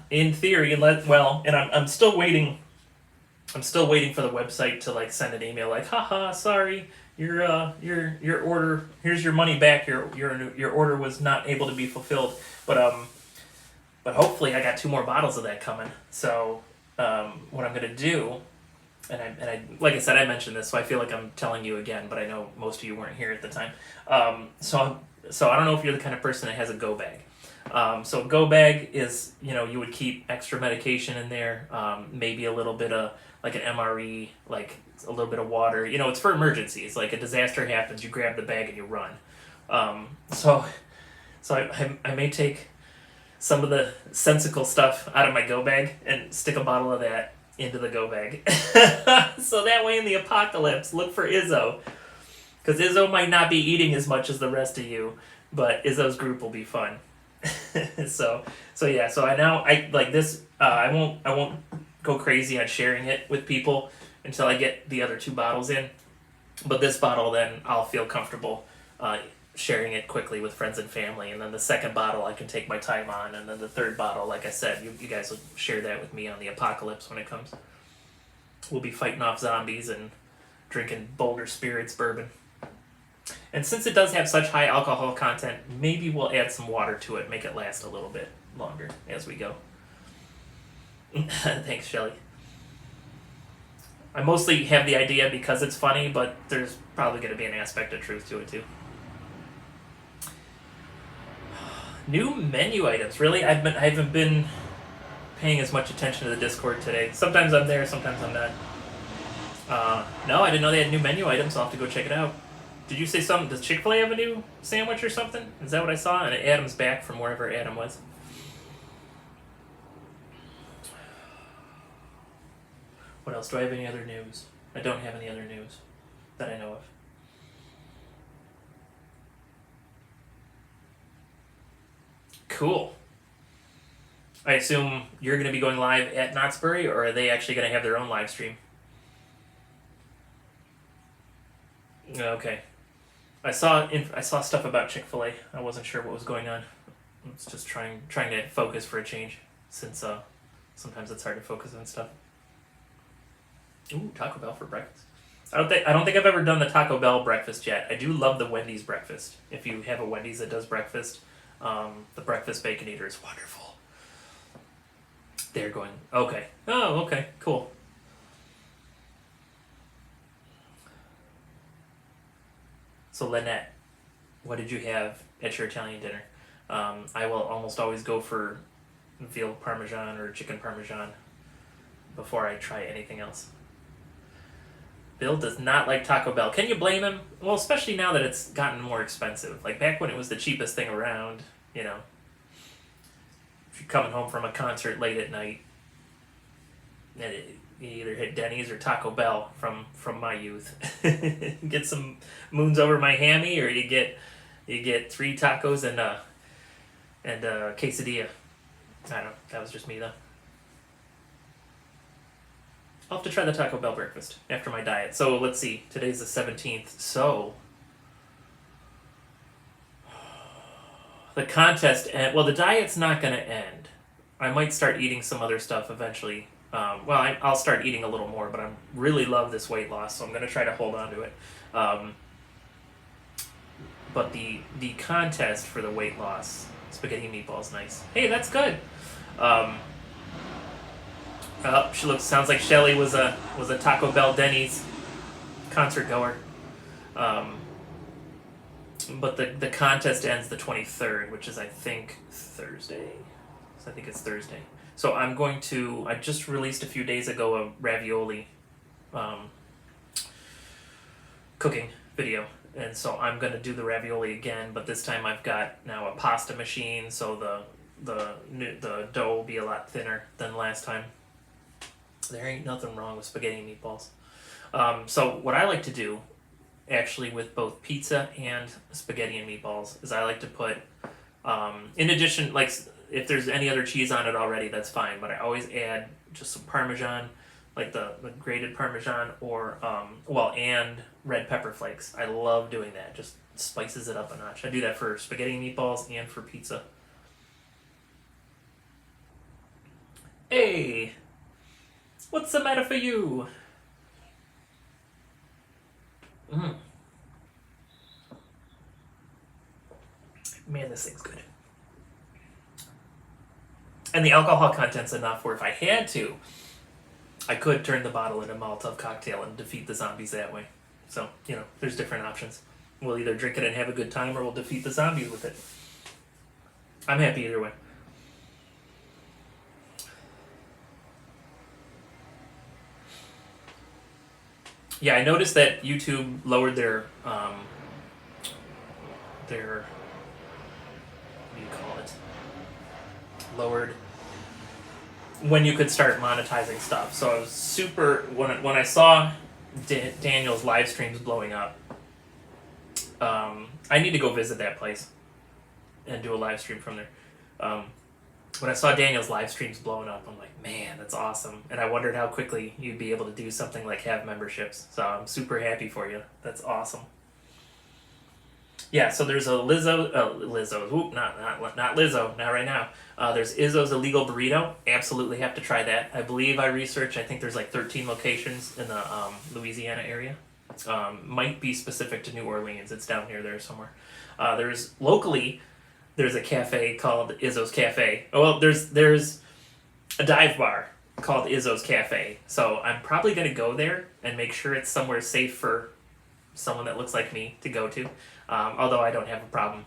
A: in theory, and I'm still waiting. I'm still waiting for the website to like send an email like, haha, sorry, your order, here's your money back. Your order was not able to be fulfilled. But hopefully I got two more bottles of that coming. So what I'm gonna do and I like I said, I mentioned this, so I feel like I'm telling you again, but I know most of you weren't here at the time. So I don't know if you're the kind of person that has a go bag. So a go bag is, you would keep extra medication in there, maybe a little bit of like an MRE, like a little bit of water. It's for emergencies. Like a disaster happens, you grab the bag and you run. Um, so so I may take some of the sensical stuff out of my go bag and stick a bottle of that into the go bag. So that way in the apocalypse, look for Izzo. Because Izzo might not be eating as much as the rest of you, but Izzo's group will be fun. so yeah, so I like this. I won't go crazy on sharing it with people until I get the other 2 bottles in. But this bottle, then I'll feel comfortable sharing it quickly with friends and family, and then the second bottle I can take my time on, and then the third bottle, like I said, you guys will share that with me on the apocalypse when it comes. We'll be fighting off zombies and drinking Boulder Spirits bourbon. And since it does have such high alcohol content, maybe we'll add some water to it, make it last a little bit longer as we go. Thanks, Shelly. I mostly have the idea because it's funny, but there's probably going to be an aspect of truth to it too. New menu items. Really, I haven't been paying as much attention to the Discord today. Sometimes I'm there, sometimes I'm not. No, I didn't know they had new menu items. I'll have to go check it out. Did you say something? Does Chick-fil-A have a new sandwich or something? Is that what I saw? And Adam's back from wherever Adam was. What else? Do I have any other news? I don't have any other news that I know of. Cool. I assume you're going to be going live at Knott's Berry, or are they actually going to have their own live stream? Okay. I saw stuff about Chick-fil-A. I wasn't sure what was going on. I was just trying to focus for a change, since sometimes it's hard to focus on stuff. Ooh, Taco Bell for breakfast. I don't think I've ever done the Taco Bell breakfast yet. I do love the Wendy's breakfast. If you have a Wendy's that does breakfast, the breakfast Baconator is wonderful. They're going, okay. Oh, okay, cool. So Lynette, what did you have at your Italian dinner? I will almost always go for veal parmesan or chicken parmesan before I try anything else. Bill does not like Taco Bell. Can you blame him? Well, especially now that it's gotten more expensive. Like back when it was the cheapest thing around, if you're coming home from a concert late at night, and you either hit Denny's or Taco Bell from my youth. Get some moons over my hammy, or you get 3 tacos and a quesadilla. I don't know. That was just me though. I'll have to try the Taco Bell breakfast after my diet. So let's see. Today's the 17th. So the contest, the diet's not going to end. I might start eating some other stuff eventually. I'll start eating a little more, but I really love this weight loss, so I'm going to try to hold on to it. But the contest for the weight loss, spaghetti meatballs, nice. Hey, that's good. Sounds like Shelly was a Taco Bell Denny's concert goer. But the contest ends the 23rd, which is I think Thursday. So I think it's Thursday. So I just released a few days ago a ravioli cooking video. And so I'm going to do the ravioli again, but this time I've got now a pasta machine, so the dough will be a lot thinner than last time. There ain't nothing wrong with spaghetti and meatballs. So what I like to do, actually, with both pizza and spaghetti and meatballs, is I like to put, in addition, like, if there's any other cheese on it already, that's fine, but I always add just some Parmesan, like the grated Parmesan, or, and red pepper flakes. I love doing that. Just spices it up a notch. I do that for spaghetti and meatballs and for pizza. Hey! What's the matter for you? Man, this thing's good. And the alcohol content's enough where if I had to, I could turn the bottle into a Molotov cocktail and defeat the zombies that way. So, there's different options. We'll either drink it and have a good time, or we'll defeat the zombies with it. I'm happy either way. Yeah, I noticed that YouTube lowered their what do you call it? Lowered when you could start monetizing stuff. So I was super when I saw Daniel's live streams blowing up. I need to go visit that place and do a live stream from there. When I saw Daniel's live streams blowing up, I'm like, man, that's awesome. And I wondered how quickly you'd be able to do something like have memberships. So I'm super happy for you. That's awesome. Yeah, so there's a Lizzo. Oop, not Lizzo. Not right now. There's Izzo's Illegal Burrito. Absolutely have to try that. I believe I researched. I think there's like 13 locations in the Louisiana area. Might be specific to New Orleans. It's down here there somewhere. There's a cafe called Izzo's Cafe. Well, there's a dive bar called Izzo's Cafe. So I'm probably going to go there and make sure it's somewhere safe for someone that looks like me to go to. Although I don't have a problem.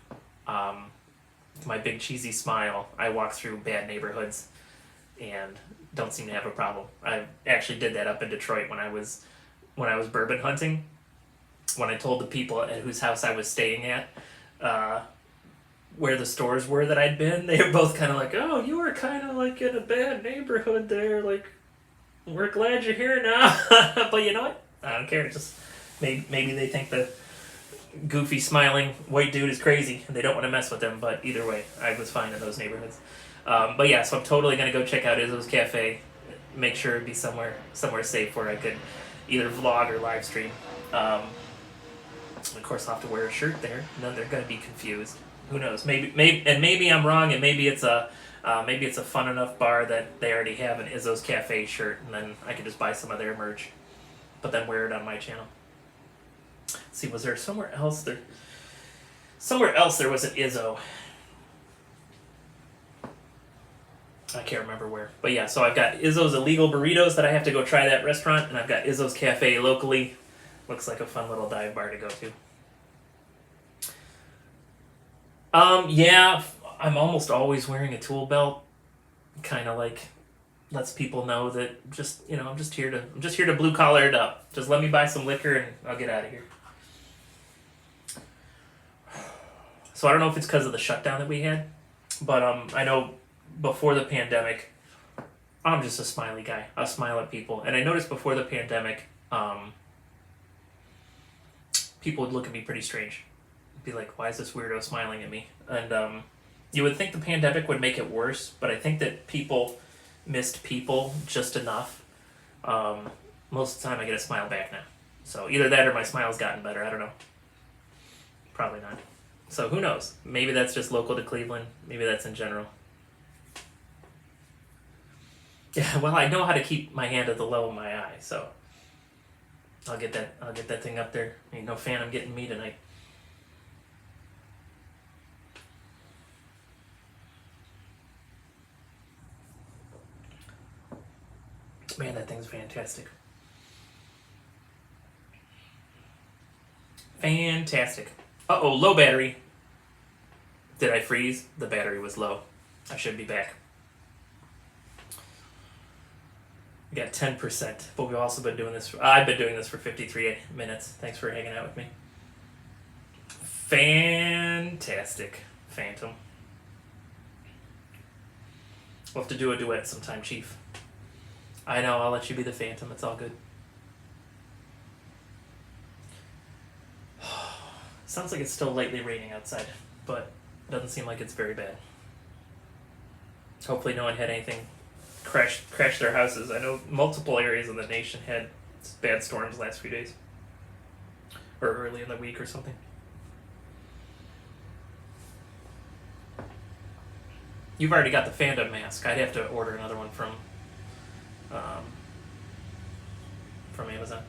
A: My big cheesy smile, I walk through bad neighborhoods and don't seem to have a problem. I actually did that up in Detroit when I was bourbon hunting. When I told the people at whose house I was staying at, where the stores were that I'd been, they were both kind of like, oh, you were kind of like in a bad neighborhood there, like, we're glad you're here now. But you know what? I don't care. Just maybe they think the goofy smiling white dude is crazy and they don't want to mess with him, but either way, I was fine in those neighborhoods. But yeah, so I'm totally going to go check out Izzo's Cafe, make sure it'd be somewhere safe where I could either vlog or live stream. Of course, I'll have to wear a shirt there, and then they're going to be confused. Who knows? Maybe I'm wrong, and maybe it's a fun enough bar that they already have an Izzo's Cafe shirt, and then I can just buy some of their merch, but then wear it on my channel. Let's see, was there somewhere else there? Somewhere else there was an Izzo. I can't remember where, but yeah. So I've got Izzo's Illegal Burritos that I have to go try that restaurant, and I've got Izzo's Cafe locally. Looks like a fun little dive bar to go to. Yeah, I'm almost always wearing a tool belt. Kind of like lets people know that I'm just here to blue collar it up. Just let me buy some liquor and I'll get out of here. So I don't know if it's because of the shutdown that we had, but I know before the pandemic, I'm just a smiley guy. I smile at people, and I noticed before the pandemic, people would look at me pretty strange. Be like, why is this weirdo smiling at me? And you would think the pandemic would make it worse, but I think that people missed people just enough. Most of the time I get a smile back now. So either that or my smile's gotten better. I don't know. Probably not. So who knows? Maybe that's just local to Cleveland. Maybe that's in general. Yeah, well, I know how to keep my hand at the level of my eye, so I'll get that thing up there. Ain't no phantom getting me tonight. Man, that thing's fantastic. Fantastic. Uh-oh, low battery. Did I freeze? The battery was low. I should be back. We got 10%, but we've also been doing this. I've been doing this for 53 minutes. Thanks for hanging out with me. Fantastic, Phantom. We'll have to do a duet sometime, Chief. I know, I'll let you be the Phantom. It's all good. Sounds like it's still lightly raining outside, but doesn't seem like it's very bad. Hopefully no one had anything crash their houses. I know multiple areas of the nation had bad storms the last few days. Or early in the week or something. You've already got the Phantom mask. I'd have to order another one from Amazon.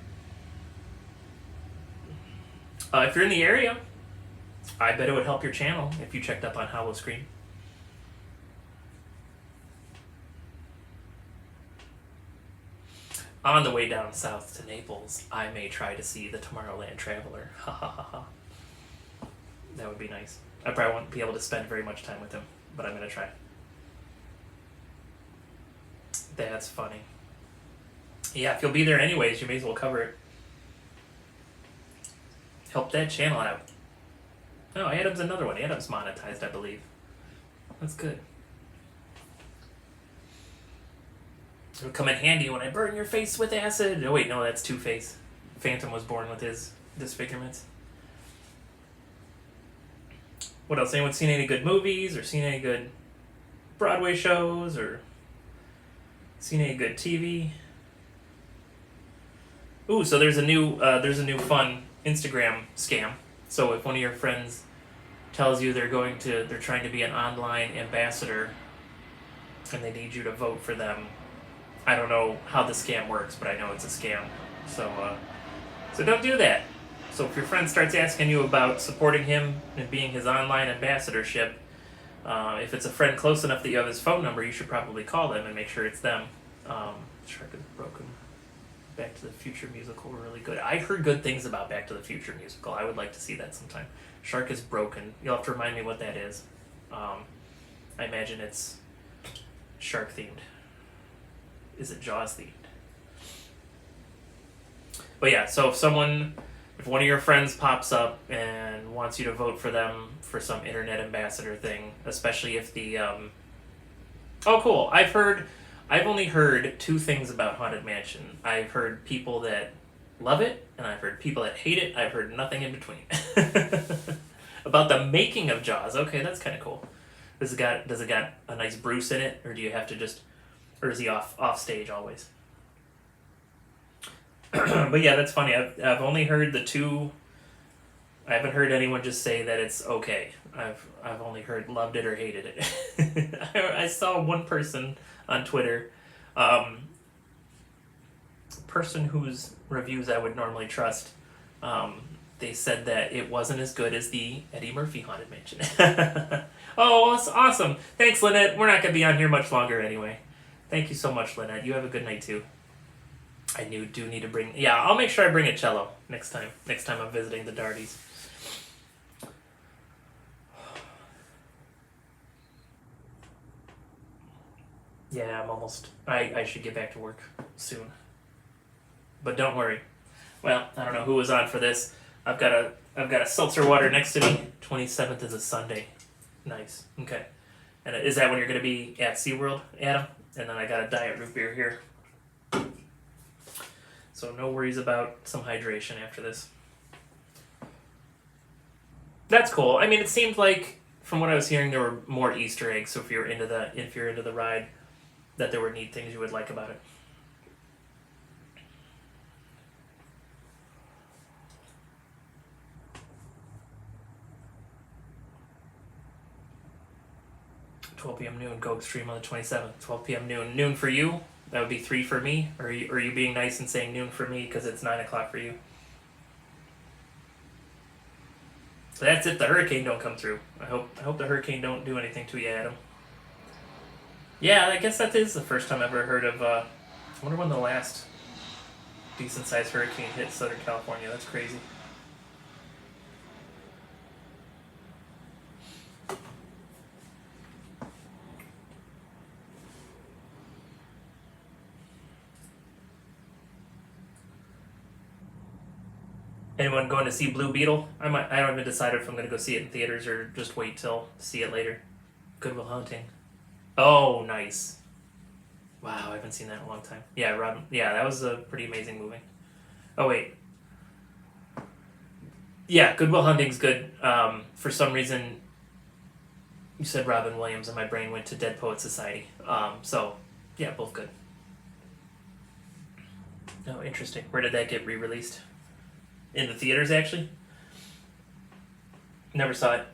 A: If you're in the area, I bet it would help your channel if you checked up on Howl-O-Scream. On the way down south to Naples, I may try to see the Tomorrowland Traveler. Ha ha ha ha. That would be nice. I probably won't be able to spend very much time with him, but I'm gonna try. That's funny. Yeah, if you'll be there anyways, you may as well cover it. Help that channel out. Oh, Adam's another one. Adam's monetized, I believe. That's good. It'll come in handy when I burn your face with acid. Oh wait, no, that's Two-Face. Phantom was born with his disfigurements. What else? Anyone seen any good movies or seen any good Broadway shows or seen any good TV? Ooh, so there's a new fun Instagram scam. So if one of your friends tells you they're trying to be an online ambassador and they need you to vote for them, I don't know how the scam works, but I know it's a scam. So don't do that. So if your friend starts asking you about supporting him and being his online ambassadorship, if it's a friend close enough that you have his phone number, you should probably call them and make sure it's them. Shark is broken. Back to the Future musical were really good. I heard good things about Back to the Future musical. I would like to see that sometime. Shark is broken. You'll have to remind me what that is. I imagine it's shark themed. Is it Jaws themed? But yeah, so if one of your friends pops up and wants you to vote for them for some internet ambassador thing, especially if the oh cool, I've only heard two things about Haunted Mansion. I've heard people that love it, and I've heard people that hate it. I've heard nothing in between. About the making of Jaws, okay, that's kind of cool. Does it got a nice Bruce in it, or do you have to or is he off stage always? But yeah, that's funny. I've only heard the two. I haven't heard anyone just say that it's okay. I've only heard loved it or hated it. I saw one person on Twitter, person whose reviews I would normally trust. They said that it wasn't as good as the Eddie Murphy Haunted Mansion. Oh, that's awesome! Thanks, Lynette. We're not gonna be on here much longer anyway. Thank you so much, Lynette. You have a good night too. I do need to bring. Yeah, I'll make sure I bring a cello next time. Next time I'm visiting the Darties. Yeah, I'm almost. I should get back to work soon. But don't worry. Well, I don't know who was on for this. I've got a seltzer water next to me. 27th is a Sunday. Nice. Okay. And is that when you're going to be at SeaWorld, Adam? And then I got a diet root beer here. So no worries about some hydration after this. That's cool. I mean, it seemed like from what I was hearing, there were more Easter eggs. So if you're into the ride, that there were neat things you would like about it. $12 p.m. noon, go extreme on the 27th. 12 p.m. noon. Noon for you? That would be 3 for me? Or are you being nice and saying noon for me because it's 9 o'clock for you? So that's if the hurricane don't come through. I hope the hurricane don't do anything to you, Adam. Yeah, I guess that is the first time I've ever heard of, I wonder when the last decent-sized hurricane hit Southern California. That's crazy. Anyone going to see Blue Beetle? I haven't decided if I'm going to go see it in theaters or just wait till see it later. Good Will Hunting. Oh, nice. Wow, I haven't seen that in a long time. Yeah, Robin. Yeah, that was a pretty amazing movie. Oh wait. Yeah, Good Will Hunting's good. For some reason, you said Robin Williams, and my brain went to Dead Poet Society. So yeah, both good. Oh, interesting. Where did that get re-released? In the theaters, actually? Never saw it.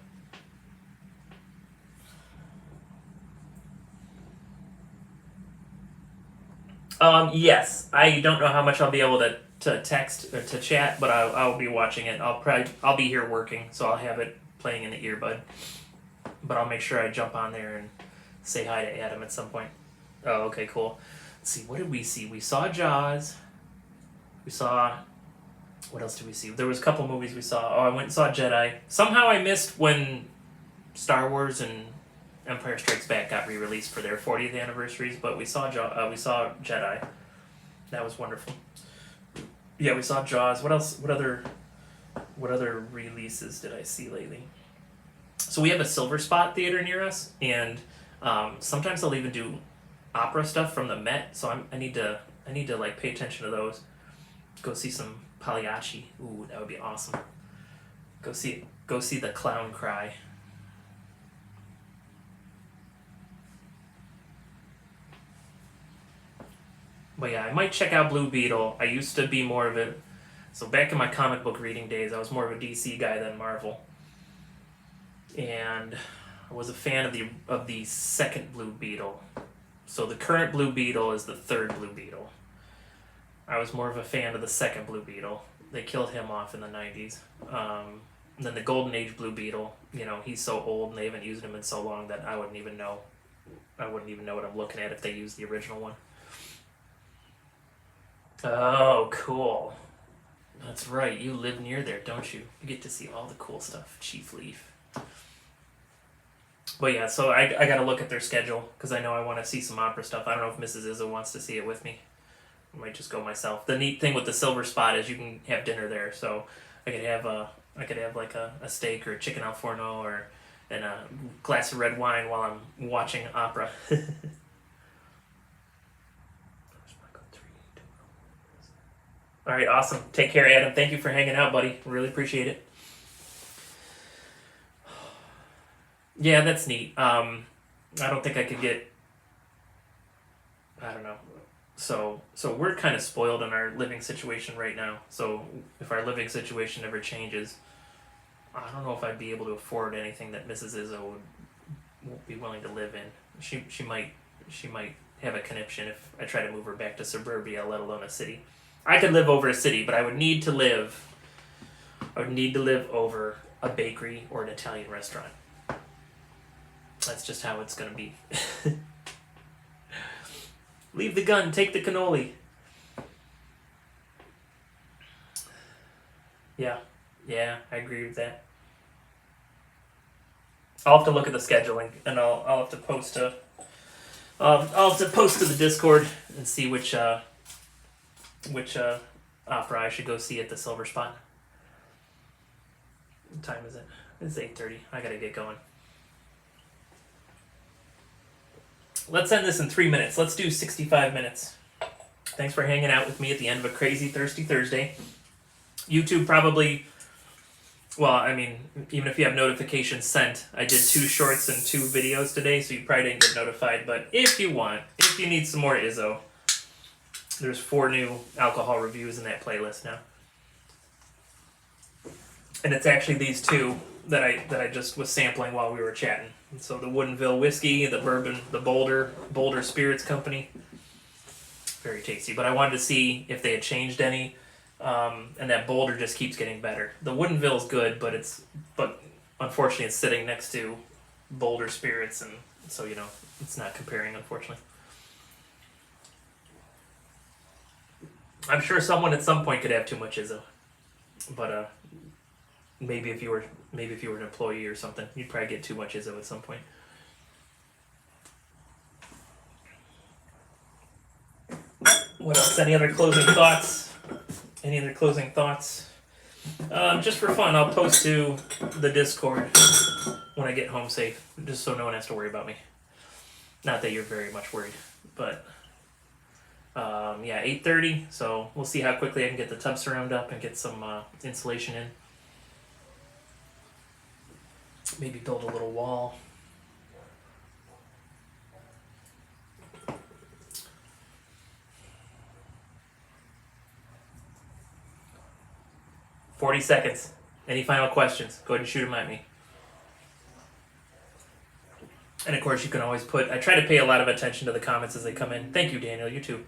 A: Yes. I don't know how much I'll be able to text or to chat, but I'll be watching it. I'll be here working, so I'll have it playing in the earbud. But I'll make sure I jump on there and say hi to Adam at some point. Oh, okay, cool. let's see, what did we see? We saw Jaws. We saw, what else did we see? There was a couple movies we saw. Oh, I went and saw Jedi. Somehow I missed when Star Wars and Empire Strikes Back got re-released for their 40th anniversaries, but we saw Jedi. That was wonderful. Yeah, we saw Jaws. What else? What other releases did I see lately? So we have a Silver Spot theater near us, and sometimes they'll even do opera stuff from the Met. So I need to like pay attention to those. Go see some Pagliacci. Ooh, that would be awesome. Go see The Clown Cry. But yeah, I might check out Blue Beetle. I used to be more of it. So back in my comic book reading days, I was more of a DC guy than Marvel. And I was a fan of the second Blue Beetle. So the current Blue Beetle is the third Blue Beetle. I was more of a fan of the second Blue Beetle. They killed him off in the 90s. Then the Golden Age Blue Beetle, he's so old and they haven't used him in so long that I wouldn't even know what I'm looking at if they used the original one. Oh, cool. That's right, you live near there, don't you? You get to see all the cool stuff, Chief Leaf. But yeah, so I gotta look at their schedule, because I know I want to see some opera stuff. I don't know if Mrs. Izzo wants to see it with me. I might just go myself. The neat thing with the Silver Spot is you can have dinner there, so I could have like a steak or a chicken al forno and a glass of red wine while I'm watching opera. All right, awesome. Take care, Adam. Thank you for hanging out, buddy. Really appreciate it. Yeah, that's neat. I don't think I could get. I don't know. So we're kind of spoiled in our living situation right now. So if our living situation ever changes, I don't know if I'd be able to afford anything that Mrs. Izzo won't be willing to live in. She might have a conniption if I try to move her back to suburbia, let alone a city. I could live over a city, but I would need to live over a bakery or an Italian restaurant. That's just how it's gonna be. Leave the gun, take the cannoli. Yeah, I agree with that. I'll have to look at the scheduling, and I'll have to post to the Discord and see which opera I should go see at the Silver Spot. What time is it? It's 8:30. I gotta get going. Let's end this in 3 minutes. Let's do 65 minutes. Thanks for hanging out with me at the end of a crazy Thirsty Thursday. YouTube probably, well, I mean, even if you have notifications sent, I did 2 shorts and 2 videos today, so you probably didn't get notified. But if you need some more Izzo, there's 4 new alcohol reviews in that playlist now. And it's actually these 2 that I just was sampling while we were chatting. So the Woodinville whiskey, the bourbon, the Boulder Spirits Company. Very tasty. But I wanted to see if they had changed any. And that Boulder just keeps getting better. The Woodinville is good, but unfortunately it's sitting next to Boulder Spirits, and so it's not comparing, unfortunately. I'm sure someone at some point could have too much Izzo, but maybe if you were an employee or something, you'd probably get too much Izzo at some point. What else? Any other closing thoughts? Just for fun, I'll post to the Discord when I get home safe, just so no one has to worry about me. Not that you're very much worried, but. 8:30, so we'll see how quickly I can get the tub surround up and get some insulation in. Maybe build a little wall. "40 seconds. Any final questions? Go ahead and shoot them at me. And of course, you can always I try to pay a lot of attention to the comments as they come in. Thank you, Daniel. You too.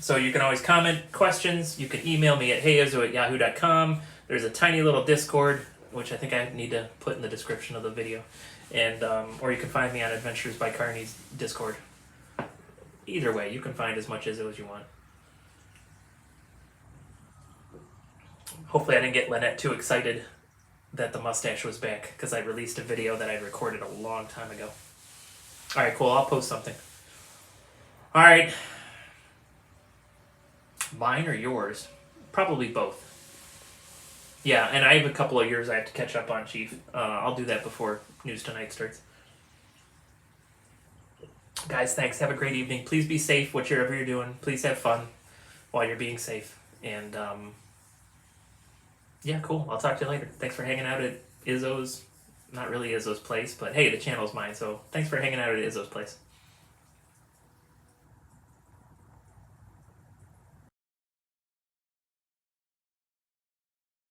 A: So you can always comment questions. You can email me at heyizzo@yahoo.com. There's a tiny little Discord, which I think I need to put in the description of the video. And or you can find me on Adventures by Carney's Discord. Either way, you can find as much Izzo as you want. Hopefully I didn't get Lynette too excited that the mustache was back, because I released a video that I recorded a long time ago. Alright, cool. I'll post something. Alright. Mine or yours? Probably both. Yeah, and I have a couple of years I have to catch up on, Chief. I'll do that before News Tonight starts. Guys, thanks. Have a great evening. Please be safe, whatever you're doing. Please have fun while you're being safe. And, yeah, cool. I'll talk to you later. Thanks for hanging out at Izzo's, not really Izzo's place, but hey, the channel's mine, so thanks for hanging out at Izzo's place.